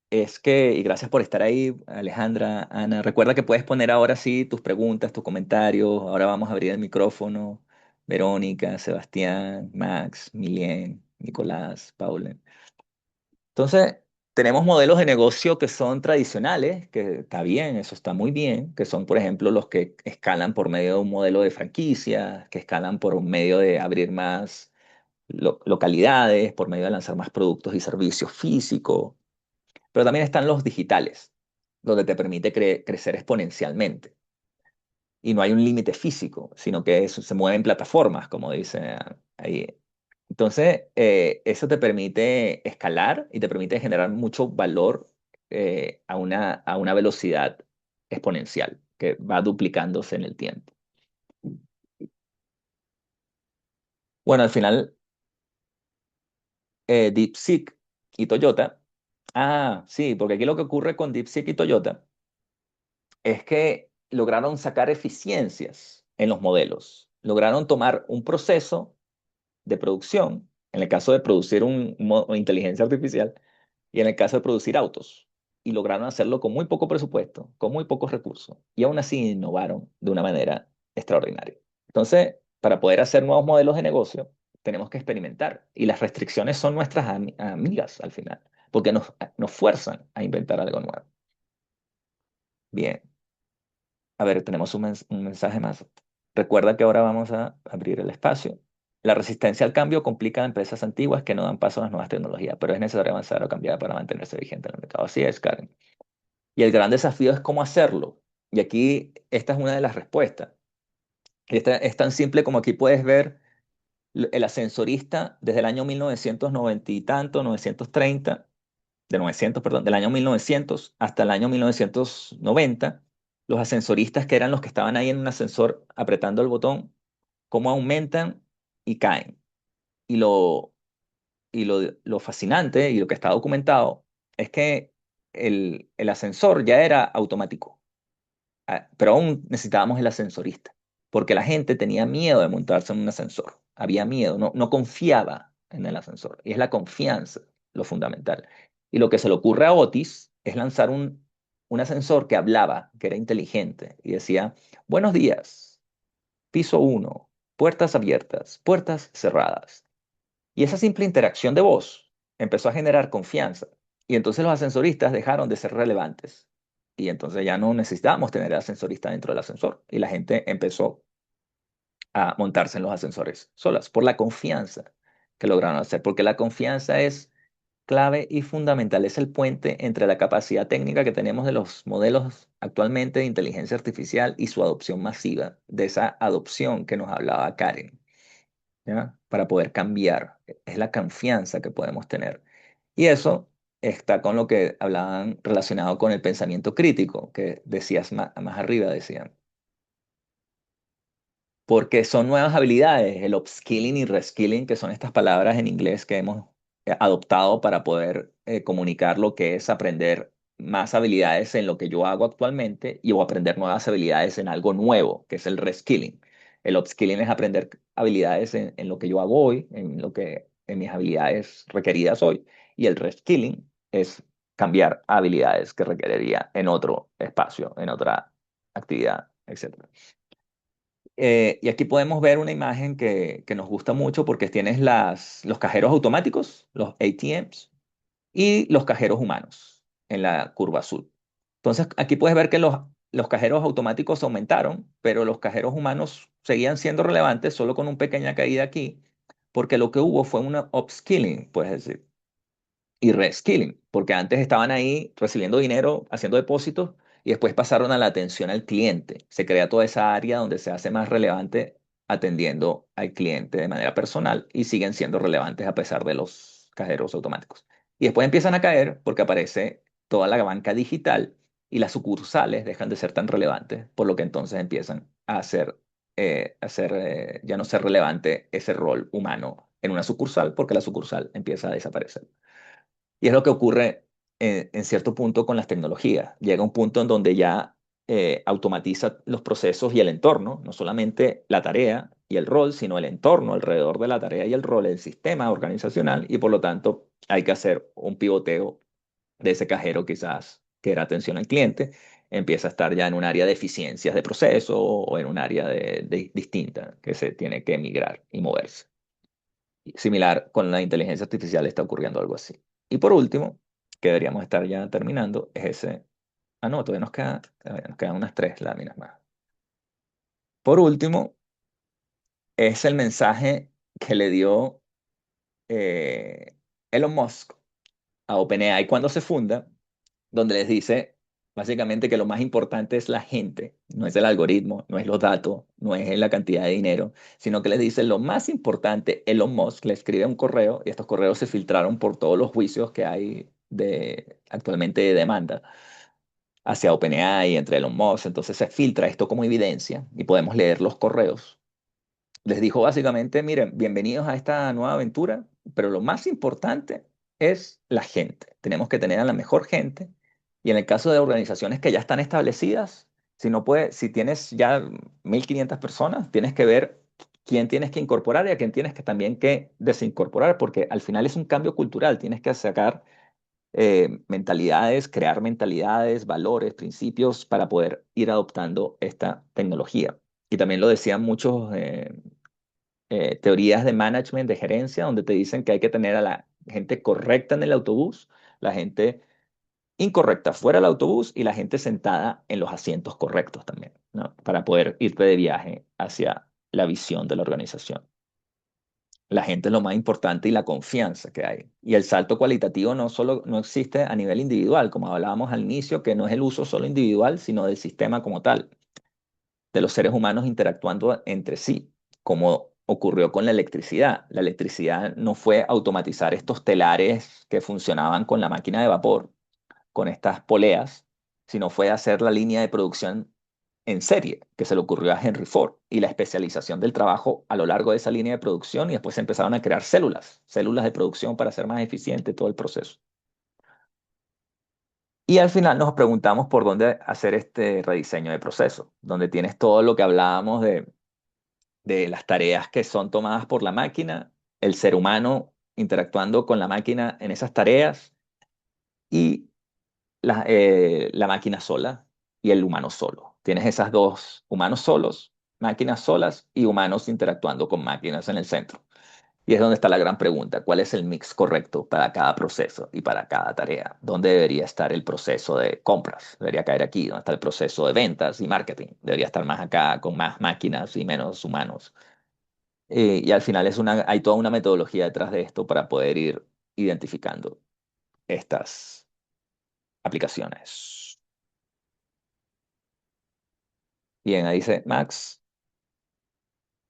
es que, y gracias por estar ahí, Alejandra, Ana, recuerda que puedes poner ahora sí tus preguntas, tus comentarios, ahora vamos a abrir el micrófono, Verónica, Sebastián, Max, Milien, Nicolás, Paula. Entonces, tenemos modelos de negocio que son tradicionales, que está bien, eso está muy bien, que son, por ejemplo, los que escalan por medio de un modelo de franquicia, que escalan por medio de abrir más localidades, por medio de lanzar más productos y servicios físicos. Pero también están los digitales, donde te permite crecer exponencialmente. Y no hay un límite físico, sino que se mueve en plataformas, como dice ahí. Entonces, eso te permite escalar y te permite generar mucho valor a una velocidad exponencial que va duplicándose en el tiempo. Bueno, al final, DeepSeek y Toyota. Ah, sí, porque aquí lo que ocurre con DeepSeek y Toyota es que lograron sacar eficiencias en los modelos. Lograron tomar un proceso de producción, en el caso de producir una inteligencia artificial, y en el caso de producir autos, y lograron hacerlo con muy poco presupuesto, con muy pocos recursos, y aún así innovaron de una manera extraordinaria. Entonces, para poder hacer nuevos modelos de negocio, tenemos que experimentar, y las restricciones son nuestras amigas al final, porque nos fuerzan a inventar algo nuevo. Bien. A ver, tenemos un mensaje más. Recuerda que ahora vamos a abrir el espacio. La resistencia al cambio complica a empresas antiguas que no dan paso a las nuevas tecnologías, pero es necesario avanzar o cambiar para mantenerse vigente en el mercado. Así es, Karen. Y el gran desafío es cómo hacerlo. Y aquí esta es una de las respuestas. Esta es tan simple como aquí puedes ver el ascensorista desde el año 1990 y tanto, 930, perdón, del año 1900 hasta el año 1990, los ascensoristas que eran los que estaban ahí en un ascensor apretando el botón, cómo aumentan y caen. Y lo fascinante y lo que está documentado es que el ascensor ya era automático, pero aún necesitábamos el ascensorista, porque la gente tenía miedo de montarse en un ascensor, había miedo, no confiaba en el ascensor, y es la confianza lo fundamental. Y lo que se le ocurre a Otis es lanzar un ascensor que hablaba, que era inteligente, y decía, buenos días, piso 1, puertas abiertas, puertas cerradas. Y esa simple interacción de voz empezó a generar confianza. Y entonces los ascensoristas dejaron de ser relevantes. Y entonces ya no necesitábamos tener el ascensorista dentro del ascensor. Y la gente empezó a montarse en los ascensores solas por la confianza que lograron hacer. Porque la confianza es clave y fundamental. Es el puente entre la capacidad técnica que tenemos de los modelos actualmente de inteligencia artificial y su adopción masiva, de esa adopción que nos hablaba Karen. ¿Ya? Para poder cambiar. Es la confianza que podemos tener. Y eso está con lo que hablaban relacionado con el pensamiento crítico, que decías más arriba, decían. Porque son nuevas habilidades, el upskilling y reskilling, que son estas palabras en inglés que hemos adoptado para poder comunicar lo que es aprender más habilidades en lo que yo hago actualmente y o aprender nuevas habilidades en algo nuevo, que es el reskilling. El upskilling es aprender habilidades en lo que yo hago hoy, en mis habilidades requeridas hoy, y el reskilling es cambiar habilidades que requeriría en otro espacio, en otra actividad, etcétera. Y aquí podemos ver una imagen que nos gusta mucho porque tienes los cajeros automáticos, los ATMs, y los cajeros humanos en la curva azul. Entonces, aquí puedes ver que los cajeros automáticos aumentaron, pero los cajeros humanos seguían siendo relevantes solo con una pequeña caída aquí, porque lo que hubo fue una upskilling, puedes decir, y reskilling, porque antes estaban ahí recibiendo dinero, haciendo depósitos, y después pasaron a la atención al cliente. Se crea toda esa área donde se hace más relevante atendiendo al cliente de manera personal y siguen siendo relevantes a pesar de los cajeros automáticos. Y después empiezan a caer porque aparece toda la banca digital y las sucursales dejan de ser tan relevantes, por lo que entonces empiezan a ya no ser relevante ese rol humano en una sucursal porque la sucursal empieza a desaparecer. Y es lo que ocurre en cierto punto con las tecnologías. Llega un punto en donde ya automatiza los procesos y el entorno, no solamente la tarea y el rol, sino el entorno alrededor de la tarea y el rol, el sistema organizacional, y por lo tanto hay que hacer un pivoteo de ese cajero quizás que era atención al cliente, empieza a estar ya en un área de eficiencias de proceso o en un área distinta que se tiene que migrar y moverse. Similar con la inteligencia artificial está ocurriendo algo así. Y por último, que deberíamos estar ya terminando, es ese. Ah, no, todavía nos quedan unas 3 láminas más. Por último, es el mensaje que le dio Elon Musk a OpenAI cuando se funda, donde les dice básicamente que lo más importante es la gente, no es el algoritmo, no es los datos, no es la cantidad de dinero, sino que les dice lo más importante. Elon Musk le escribe un correo y estos correos se filtraron por todos los juicios que hay actualmente de demanda hacia OpenAI entre Elon Musk. Entonces se filtra esto como evidencia y podemos leer los correos. Les dijo básicamente, miren, bienvenidos a esta nueva aventura, pero lo más importante es la gente. Tenemos que tener a la mejor gente. Y en el caso de organizaciones que ya están establecidas, si tienes ya 1.500 personas, tienes que ver quién tienes que incorporar y a quién tienes que también que desincorporar, porque al final es un cambio cultural. Tienes que sacar mentalidades, crear mentalidades, valores, principios para poder ir adoptando esta tecnología. Y también lo decían muchos teorías de management, de gerencia, donde te dicen que hay que tener a la gente correcta en el autobús, la gente incorrecta fuera del autobús y la gente sentada en los asientos correctos también, ¿no? Para poder irte de viaje hacia la visión de la organización. La gente es lo más importante y la confianza que hay. Y el salto cualitativo no existe a nivel individual, como hablábamos al inicio, que no es el uso solo individual, sino del sistema como tal, de los seres humanos interactuando entre sí, como ocurrió con la electricidad. La electricidad no fue automatizar estos telares que funcionaban con la máquina de vapor, con estas poleas, sino fue hacer la línea de producción en serie, que se le ocurrió a Henry Ford, y la especialización del trabajo a lo largo de esa línea de producción, y después se empezaron a crear células de producción para hacer más eficiente todo el proceso. Y al final nos preguntamos por dónde hacer este rediseño de proceso, donde tienes todo lo que hablábamos de las tareas que son tomadas por la máquina, el ser humano interactuando con la máquina en esas tareas y la máquina sola y el humano solo. Tienes esas dos, humanos solos, máquinas solas y humanos interactuando con máquinas en el centro. Y es donde está la gran pregunta, ¿cuál es el mix correcto para cada proceso y para cada tarea? ¿Dónde debería estar el proceso de compras? Debería caer aquí. ¿Dónde está el proceso de ventas y marketing? Debería estar más acá, con más máquinas y menos humanos. Y al final hay toda una metodología detrás de esto para poder ir identificando estas aplicaciones. Bien, ahí dice Max.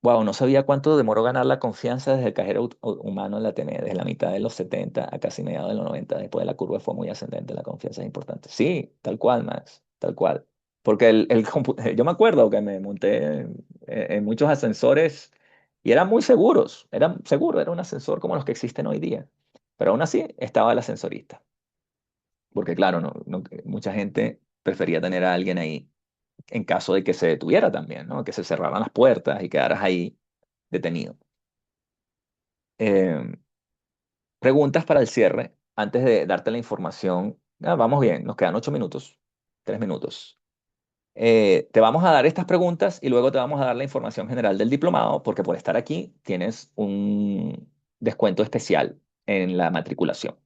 Wow, no sabía cuánto demoró ganar la confianza desde el cajero humano en la TNE, desde la mitad de los 70 a casi mediados de los 90. Después de la curva fue muy ascendente, la confianza es importante. Sí, tal cual, Max, tal cual. Porque yo me acuerdo que me monté en muchos ascensores y eran muy seguros, eran seguros, era un ascensor como los que existen hoy día. Pero aún así estaba el ascensorista. Porque claro, mucha gente prefería tener a alguien ahí en caso de que se detuviera también, ¿no? Que se cerraran las puertas y quedaras ahí detenido. Eh, Preguntas para el cierre, antes de darte la información. Vamos bien, nos quedan 8 minutos, 3 minutos. Te vamos a dar estas preguntas y luego te vamos a dar la información general del diplomado, porque por estar aquí tienes un descuento especial en la matriculación.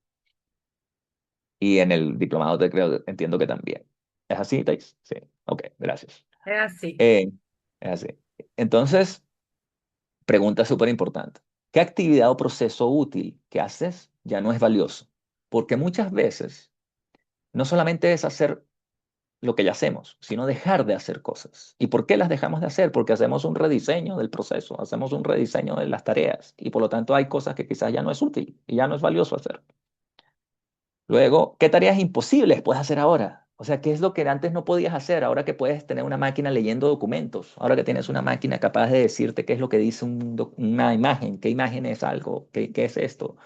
Y en el diplomado entiendo que también. ¿Es así, Thais? Sí. Ok, gracias. Es así. Es así. Entonces, pregunta súper importante. ¿Qué actividad o proceso útil que haces ya no es valioso? Porque muchas veces no solamente es hacer lo que ya hacemos, sino dejar de hacer cosas. ¿Y por qué las dejamos de hacer? Porque hacemos un rediseño del proceso, hacemos un rediseño de las tareas y por lo tanto hay cosas que quizás ya no es útil y ya no es valioso hacer. Luego, ¿qué tareas imposibles puedes hacer ahora? O sea, ¿qué es lo que antes no podías hacer ahora que puedes tener una máquina leyendo documentos? Ahora que tienes una máquina capaz de decirte qué es lo que dice una imagen, qué imagen es algo, qué es esto.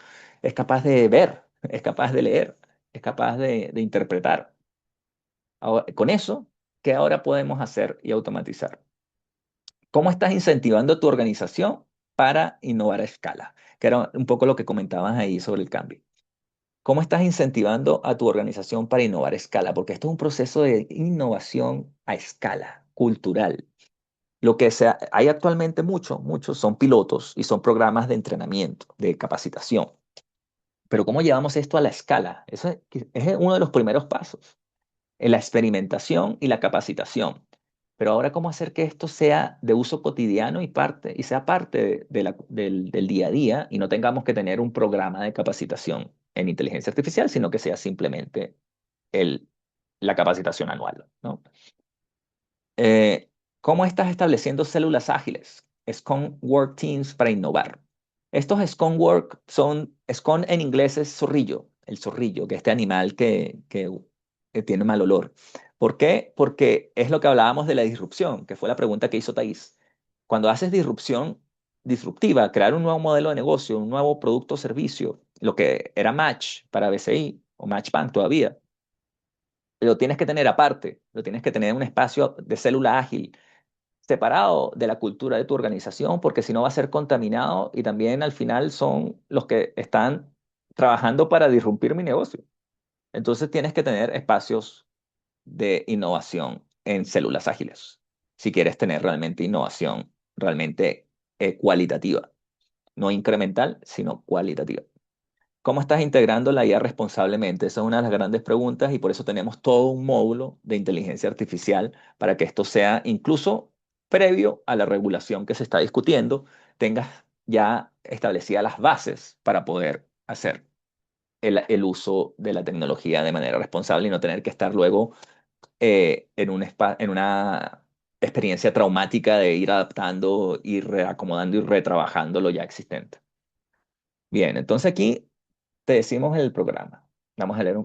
Es capaz de ver, es capaz de leer, es capaz de interpretar. Ahora, con eso ¿qué ahora podemos hacer y automatizar? ¿Cómo estás incentivando a tu organización para innovar a escala? Que era un poco lo que comentabas ahí sobre el cambio. ¿Cómo estás incentivando a tu organización para innovar a escala? Porque esto es un proceso de innovación a escala cultural. Lo que hay actualmente muchos son pilotos y son programas de entrenamiento, de capacitación. Pero ¿cómo llevamos esto a la escala? Eso es uno de los primeros pasos, en la experimentación y la capacitación. Pero ahora, ¿cómo hacer que esto sea de uso cotidiano y sea parte del día a día y no tengamos que tener un programa de capacitación en inteligencia artificial, sino que sea simplemente el, la capacitación anual, ¿no? Eh, ¿Cómo estás estableciendo células ágiles? Scrum Work Teams para innovar. Estos Scrum Work Scrum en inglés es zorrillo, el zorrillo, que es este animal que tiene mal olor. ¿Por qué? Porque es lo que hablábamos de la disrupción, que fue la pregunta que hizo Thais. Cuando haces disrupción disruptiva, crear un nuevo modelo de negocio, un nuevo producto o servicio, lo que era Match para BCI o Matchbank todavía, lo tienes que tener aparte, lo tienes que tener en un espacio de célula ágil, separado de la cultura de tu organización, porque si no va a ser contaminado y también al final son los que están trabajando para disrumpir mi negocio. Entonces tienes que tener espacios de innovación en células ágiles, si quieres tener realmente innovación, realmente cualitativa, no incremental, sino cualitativa. ¿Cómo estás integrando la IA responsablemente? Esa es una de las grandes preguntas y por eso tenemos todo un módulo de inteligencia artificial para que esto sea incluso previo a la regulación que se está discutiendo, tengas ya establecidas las bases para poder hacer el uso de la tecnología de manera responsable y no tener que estar luego en una experiencia traumática de ir adaptando, ir reacomodando y retrabajando lo ya existente. Bien, entonces aquí te decimos el programa. Vamos a leer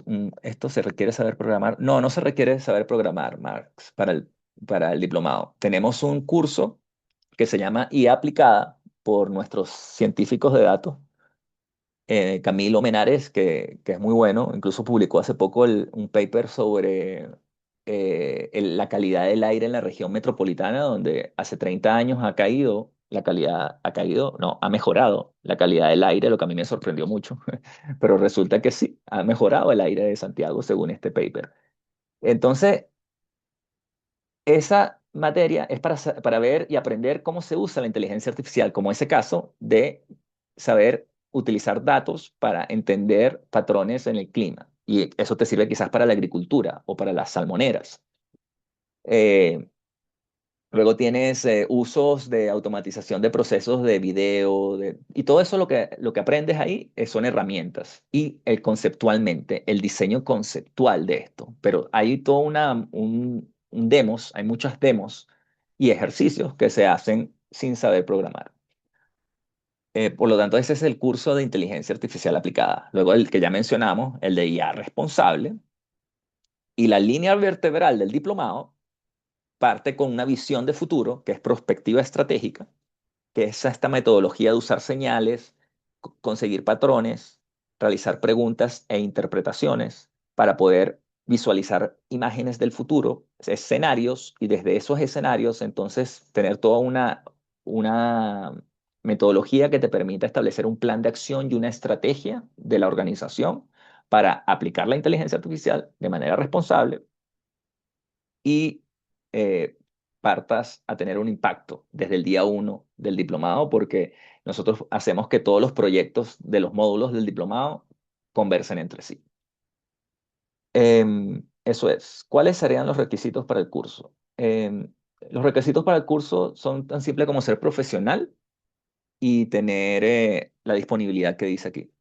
¿esto se requiere saber programar? No, no se requiere saber programar, Marx, para el diplomado. Tenemos un curso que se llama IA aplicada por nuestros científicos de datos, Camilo Menares, que es muy bueno, incluso publicó hace poco un paper sobre la calidad del aire en la región metropolitana, donde hace 30 años ha caído la calidad, no, ha mejorado la calidad del aire, lo que a mí me sorprendió mucho, pero resulta que sí, ha mejorado el aire de Santiago según este paper. Entonces, esa materia es para ver y aprender cómo se usa la inteligencia artificial, como ese caso de saber utilizar datos para entender patrones en el clima. Y eso te sirve quizás para la agricultura o para las salmoneras. Eh, Luego tienes usos de automatización de procesos de video, y todo eso lo que aprendes ahí son herramientas. Y conceptualmente, el diseño conceptual de esto. Pero hay todo un demos, hay muchas demos y ejercicios que se hacen sin saber programar. Por lo tanto, ese es el curso de inteligencia artificial aplicada. Luego el que ya mencionamos, el de IA responsable. Y la línea vertebral del diplomado parte con una visión de futuro, que es prospectiva estratégica, que es esta metodología de usar señales, conseguir patrones, realizar preguntas e interpretaciones para poder visualizar imágenes del futuro, escenarios, y desde esos escenarios entonces tener toda una metodología que te permita establecer un plan de acción y una estrategia de la organización para aplicar la inteligencia artificial de manera responsable y partas a tener un impacto desde el día uno del diplomado, porque nosotros hacemos que todos los proyectos de los módulos del diplomado conversen entre sí. Eso es. ¿Cuáles serían los requisitos para el curso? Los requisitos para el curso son tan simples como ser profesional y tener la disponibilidad que dice aquí.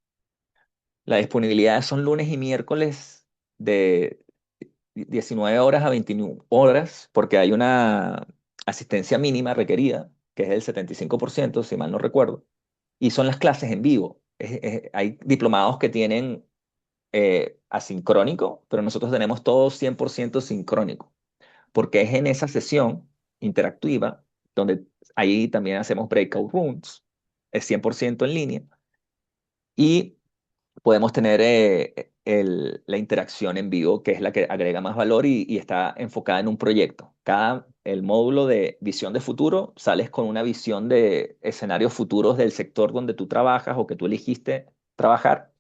La disponibilidad son lunes y miércoles de 19 horas a 21 horas, porque hay una asistencia mínima requerida, que es el 75%, si mal no recuerdo, y son las clases en vivo. Hay diplomados que tienen asincrónico, pero nosotros tenemos todo 100% sincrónico, porque es en esa sesión interactiva donde ahí también hacemos breakout rooms, es 100% en línea, y podemos tener la interacción en vivo, que es la que agrega más valor y está enfocada en un proyecto. El módulo de visión de futuro, sales con una visión de escenarios futuros del sector donde tú trabajas o que tú elegiste trabajar.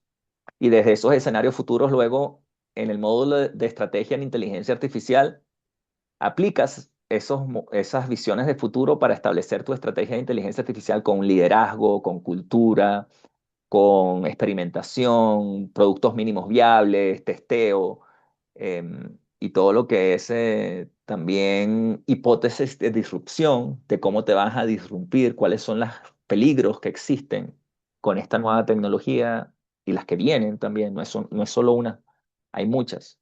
Y desde esos escenarios futuros, luego, en el módulo de estrategia en inteligencia artificial, aplicas esas visiones de futuro para establecer tu estrategia de inteligencia artificial con liderazgo, con cultura, con experimentación, productos mínimos viables, testeo, y todo lo que es también hipótesis de disrupción, de cómo te vas a disrumpir, cuáles son los peligros que existen con esta nueva tecnología y las que vienen también, no es solo una, hay muchas.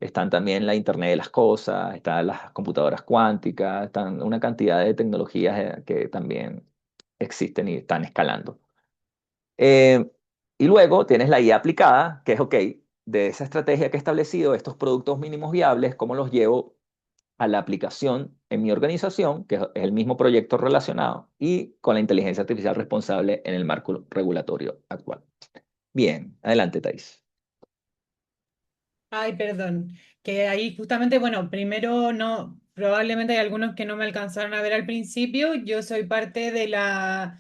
Están también la Internet de las cosas, están las computadoras cuánticas, están una cantidad de tecnologías que también existen y están escalando. Eh, y luego tienes la IA aplicada, que es, ok, de esa estrategia que he establecido, estos productos mínimos viables, ¿cómo los llevo a la aplicación en mi organización, que es el mismo proyecto relacionado, y con la inteligencia artificial responsable en el marco regulatorio actual? Bien, adelante, Thais. Ay, perdón, que ahí justamente, bueno, primero no, probablemente hay algunos que no me alcanzaron a ver al principio. Yo soy parte de la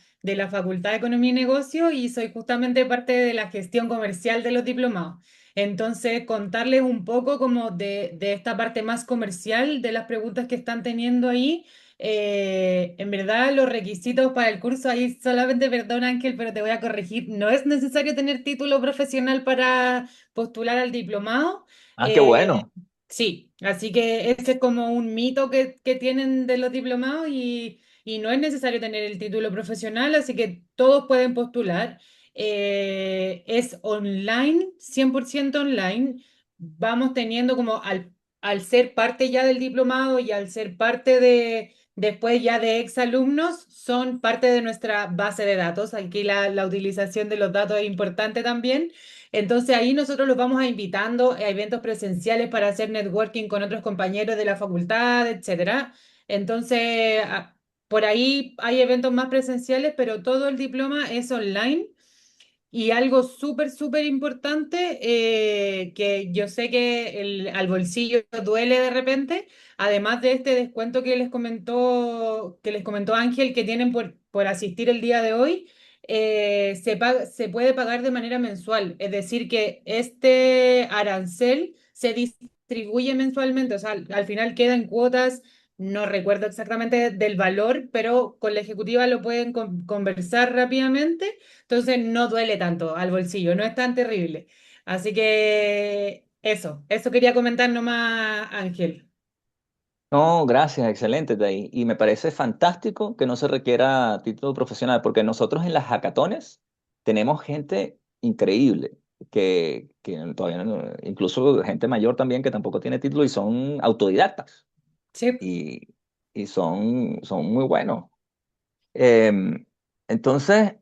Facultad de Economía y Negocio y soy justamente parte de la gestión comercial de los diplomados. Entonces, contarles un poco como de esta parte más comercial de las preguntas que están teniendo ahí. En verdad, los requisitos para el curso ahí solamente, perdón Ángel, pero te voy a corregir, no es necesario tener título profesional para postular al diplomado. Ah, qué Eh, bueno. sí, así que ese es como un mito que tienen de los diplomados y no es necesario tener el título profesional, así que todos pueden postular. Es online, 100% online. Vamos teniendo como al ser parte ya del diplomado y al ser parte después ya de exalumnos, son parte de nuestra base de datos. Aquí la utilización de los datos es importante también. Entonces ahí nosotros los vamos a invitando a eventos presenciales para hacer networking con otros compañeros de la facultad, etcétera. Entonces, por ahí hay eventos más presenciales, pero todo el diploma es online. Y algo súper, súper importante, que yo sé que al bolsillo duele de repente, además de este descuento que les comentó Ángel, que tienen por asistir el día de hoy, se puede pagar de manera mensual. Es decir, que este arancel se distribuye mensualmente, o sea, al final queda en cuotas. No recuerdo exactamente del valor, pero con la ejecutiva lo pueden conversar rápidamente, entonces no duele tanto al bolsillo, no es tan terrible. Así que eso quería comentar nomás, Ángel. No, gracias, excelente, Thais. Y me parece fantástico que no se requiera título profesional, porque nosotros en las hackatones tenemos gente increíble, que todavía incluso gente mayor también que tampoco tiene título y son autodidactas Sí. y, y son muy buenos. Em, entonces,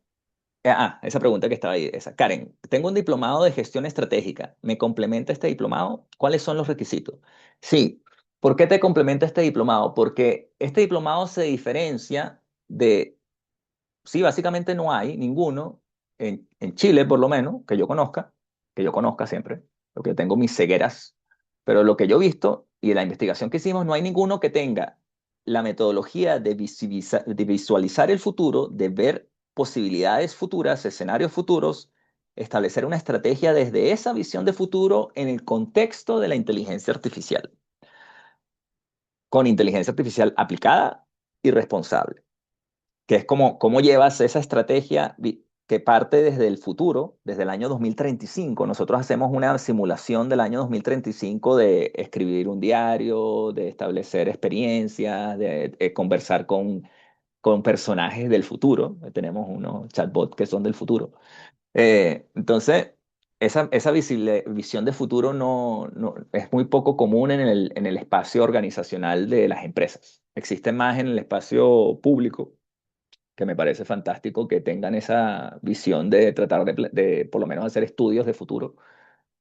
esa pregunta que estaba ahí, esa. Karen, tengo un diplomado de gestión estratégica. ¿Me complementa este diplomado? ¿Cuáles son los requisitos? Sí. ¿Por qué te complementa este diplomado? Porque este diplomado se diferencia de, sí, básicamente no hay ninguno en Chile, por lo menos, que yo conozca siempre, porque yo tengo mis cegueras, pero lo que yo he visto y en la investigación que hicimos, no hay ninguno que tenga la metodología de visualizar el futuro, de ver posibilidades futuras, escenarios futuros, establecer una estrategia desde esa visión de futuro en el contexto de la inteligencia artificial, con inteligencia artificial aplicada y responsable, que es como cómo llevas esa estrategia que parte desde el futuro, desde el año 2035. Nosotros hacemos una simulación del año 2035 de escribir un diario, de establecer experiencias, de conversar con personajes del futuro. Tenemos unos chatbots que son del futuro. Entonces, esa visión de futuro es muy poco común en el espacio organizacional de las empresas. Existe más en el espacio público, que me parece fantástico que tengan esa visión de tratar de por lo menos hacer estudios de futuro.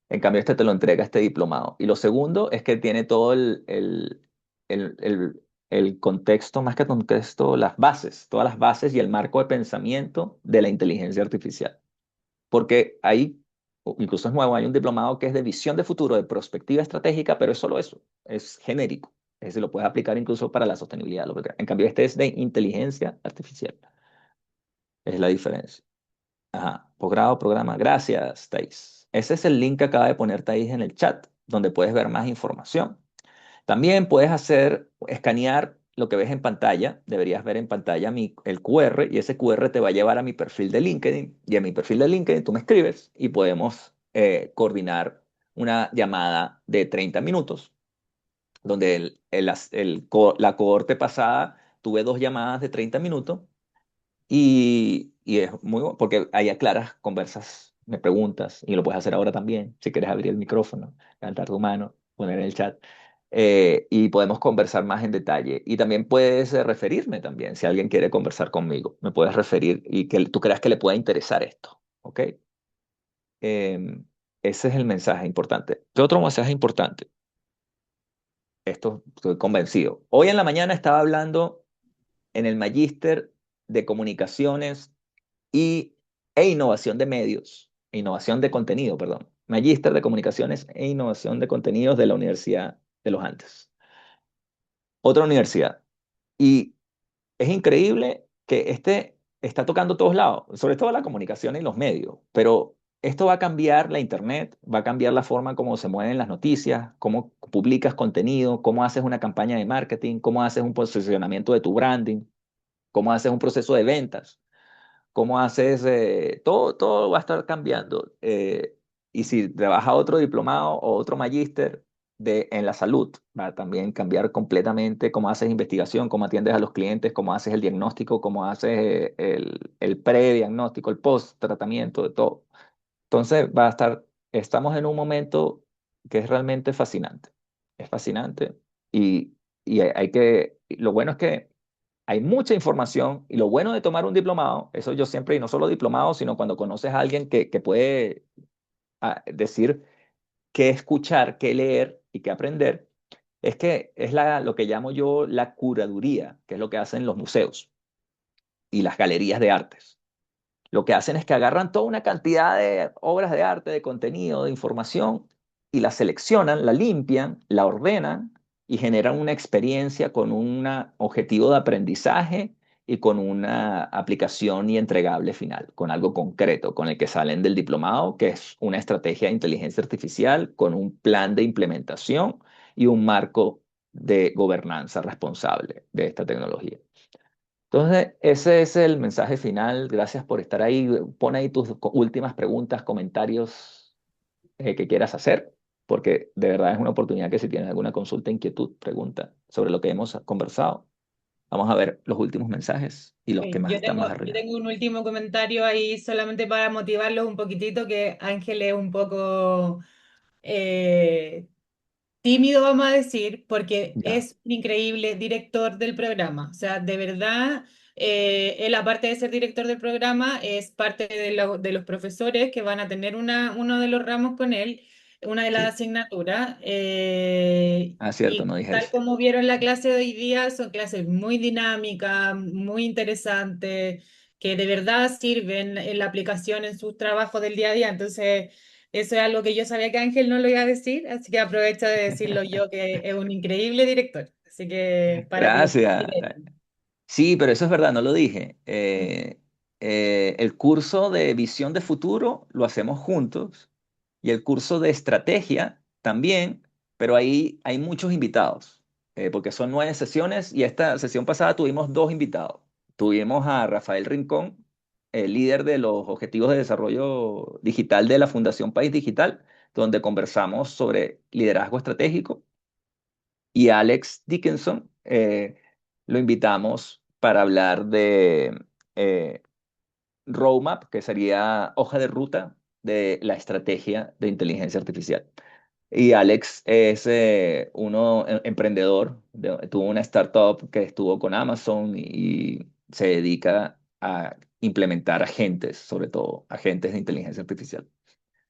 En cambio, este te lo entrega este diplomado. Y lo segundo es que tiene todo el contexto, más que contexto, las bases, todas las bases y el marco de pensamiento de la inteligencia artificial. Porque ahí o incluso es nuevo, hay un diplomado que es de visión de futuro, de perspectiva estratégica, pero es solo eso, es genérico. Ese lo puedes aplicar incluso para la sostenibilidad. En cambio, este es de inteligencia artificial. Es la diferencia. Ajá, posgrado, programa. Gracias, Thais. Ese es el link que acaba de poner Thais en el chat, donde puedes ver más información. También puedes escanear lo que ves en pantalla. Deberías ver en pantalla el QR y ese QR te va a llevar a mi perfil de LinkedIn. Y a mi perfil de LinkedIn tú me escribes y podemos coordinar una llamada de 30 minutos, donde la cohorte pasada tuve 2 llamadas de 30 minutos y es muy bueno porque ahí aclaras, conversas, me preguntas y lo puedes hacer ahora también, si quieres abrir el micrófono, levantar tu mano, poner en el chat y podemos conversar más en detalle. Y también puedes referirme también, si alguien quiere conversar conmigo, me puedes referir y que tú creas que le pueda interesar esto, ¿ok? Ese es el mensaje importante. ¿Qué otro mensaje importante? Esto estoy convencido. Hoy en la mañana estaba hablando en el Magíster de Comunicaciones y, e Innovación de Medios, Innovación de Contenido, perdón. Magíster de Comunicaciones e Innovación de Contenidos de la Universidad de los Andes. Otra universidad. Y es increíble que este está tocando todos lados, sobre todo la comunicación y los medios, pero esto va a cambiar la internet, va a cambiar la forma como se mueven las noticias, cómo publicas contenido, cómo haces una campaña de marketing, cómo haces un posicionamiento de tu branding, cómo haces un proceso de ventas, cómo haces, todo va a estar cambiando. Y si trabaja otro diplomado o otro magíster en la salud, va a también cambiar completamente cómo haces investigación, cómo atiendes a los clientes, cómo haces el diagnóstico, cómo haces el prediagnóstico, el post-tratamiento, de todo. Entonces estamos en un momento que es realmente fascinante. Es fascinante y lo bueno es que hay mucha información y lo bueno de tomar un diplomado, eso yo siempre, y no solo diplomado, sino cuando conoces a alguien que puede decir qué escuchar, qué leer y qué aprender, es que es lo que llamo yo la curaduría, que es lo que hacen los museos y las galerías de artes. Lo que hacen es que agarran toda una cantidad de obras de arte, de contenido, de información, y la seleccionan, la limpian, la ordenan y generan una experiencia con un objetivo de aprendizaje y con una aplicación y entregable final, con algo concreto, con el que salen del diplomado, que es una estrategia de inteligencia artificial con un plan de implementación y un marco de gobernanza responsable de esta tecnología. Entonces, ese es el mensaje final. Gracias por estar ahí. Pon ahí tus últimas preguntas, comentarios que quieras hacer, porque de verdad es una oportunidad que si tienes alguna consulta, inquietud, pregunta sobre lo que hemos conversado. Vamos a ver los últimos mensajes y los que más Yo están tengo, más yo arriba. tengo un último comentario ahí solamente para motivarlos un poquitito, que Ángel es un poco eh, tímido, vamos a decir, porque Ya, es un increíble director del programa. O sea, de verdad, él aparte de ser director del programa, es parte de los profesores que van a tener uno de los ramos con él, una de sí. las asignaturas. Ah, cierto, Y no dije tal eso. como vieron la clase de hoy día, son clases muy dinámicas, muy interesantes, que de verdad sirven en la aplicación en sus trabajos del día a día. Entonces... Eso es algo que yo sabía que Ángel no lo iba a decir, así que aprovecho de decirlo yo, que es un increíble director. Así que para que lo Gracias. consideren. Sí, pero eso es verdad, no lo dije. El curso de visión de futuro lo hacemos juntos y el curso de estrategia también, pero ahí hay muchos invitados, porque son 9 sesiones y esta sesión pasada tuvimos 2 invitados. Tuvimos a Rafael Rincón, el líder de los Objetivos de Desarrollo Digital de la Fundación País Digital, donde conversamos sobre liderazgo estratégico, y Alex Dickinson lo invitamos para hablar de roadmap, que sería hoja de ruta de la estrategia de inteligencia artificial. Y Alex es emprendedor, tuvo una startup que estuvo con Amazon y se dedica a implementar agentes, sobre todo agentes de inteligencia artificial.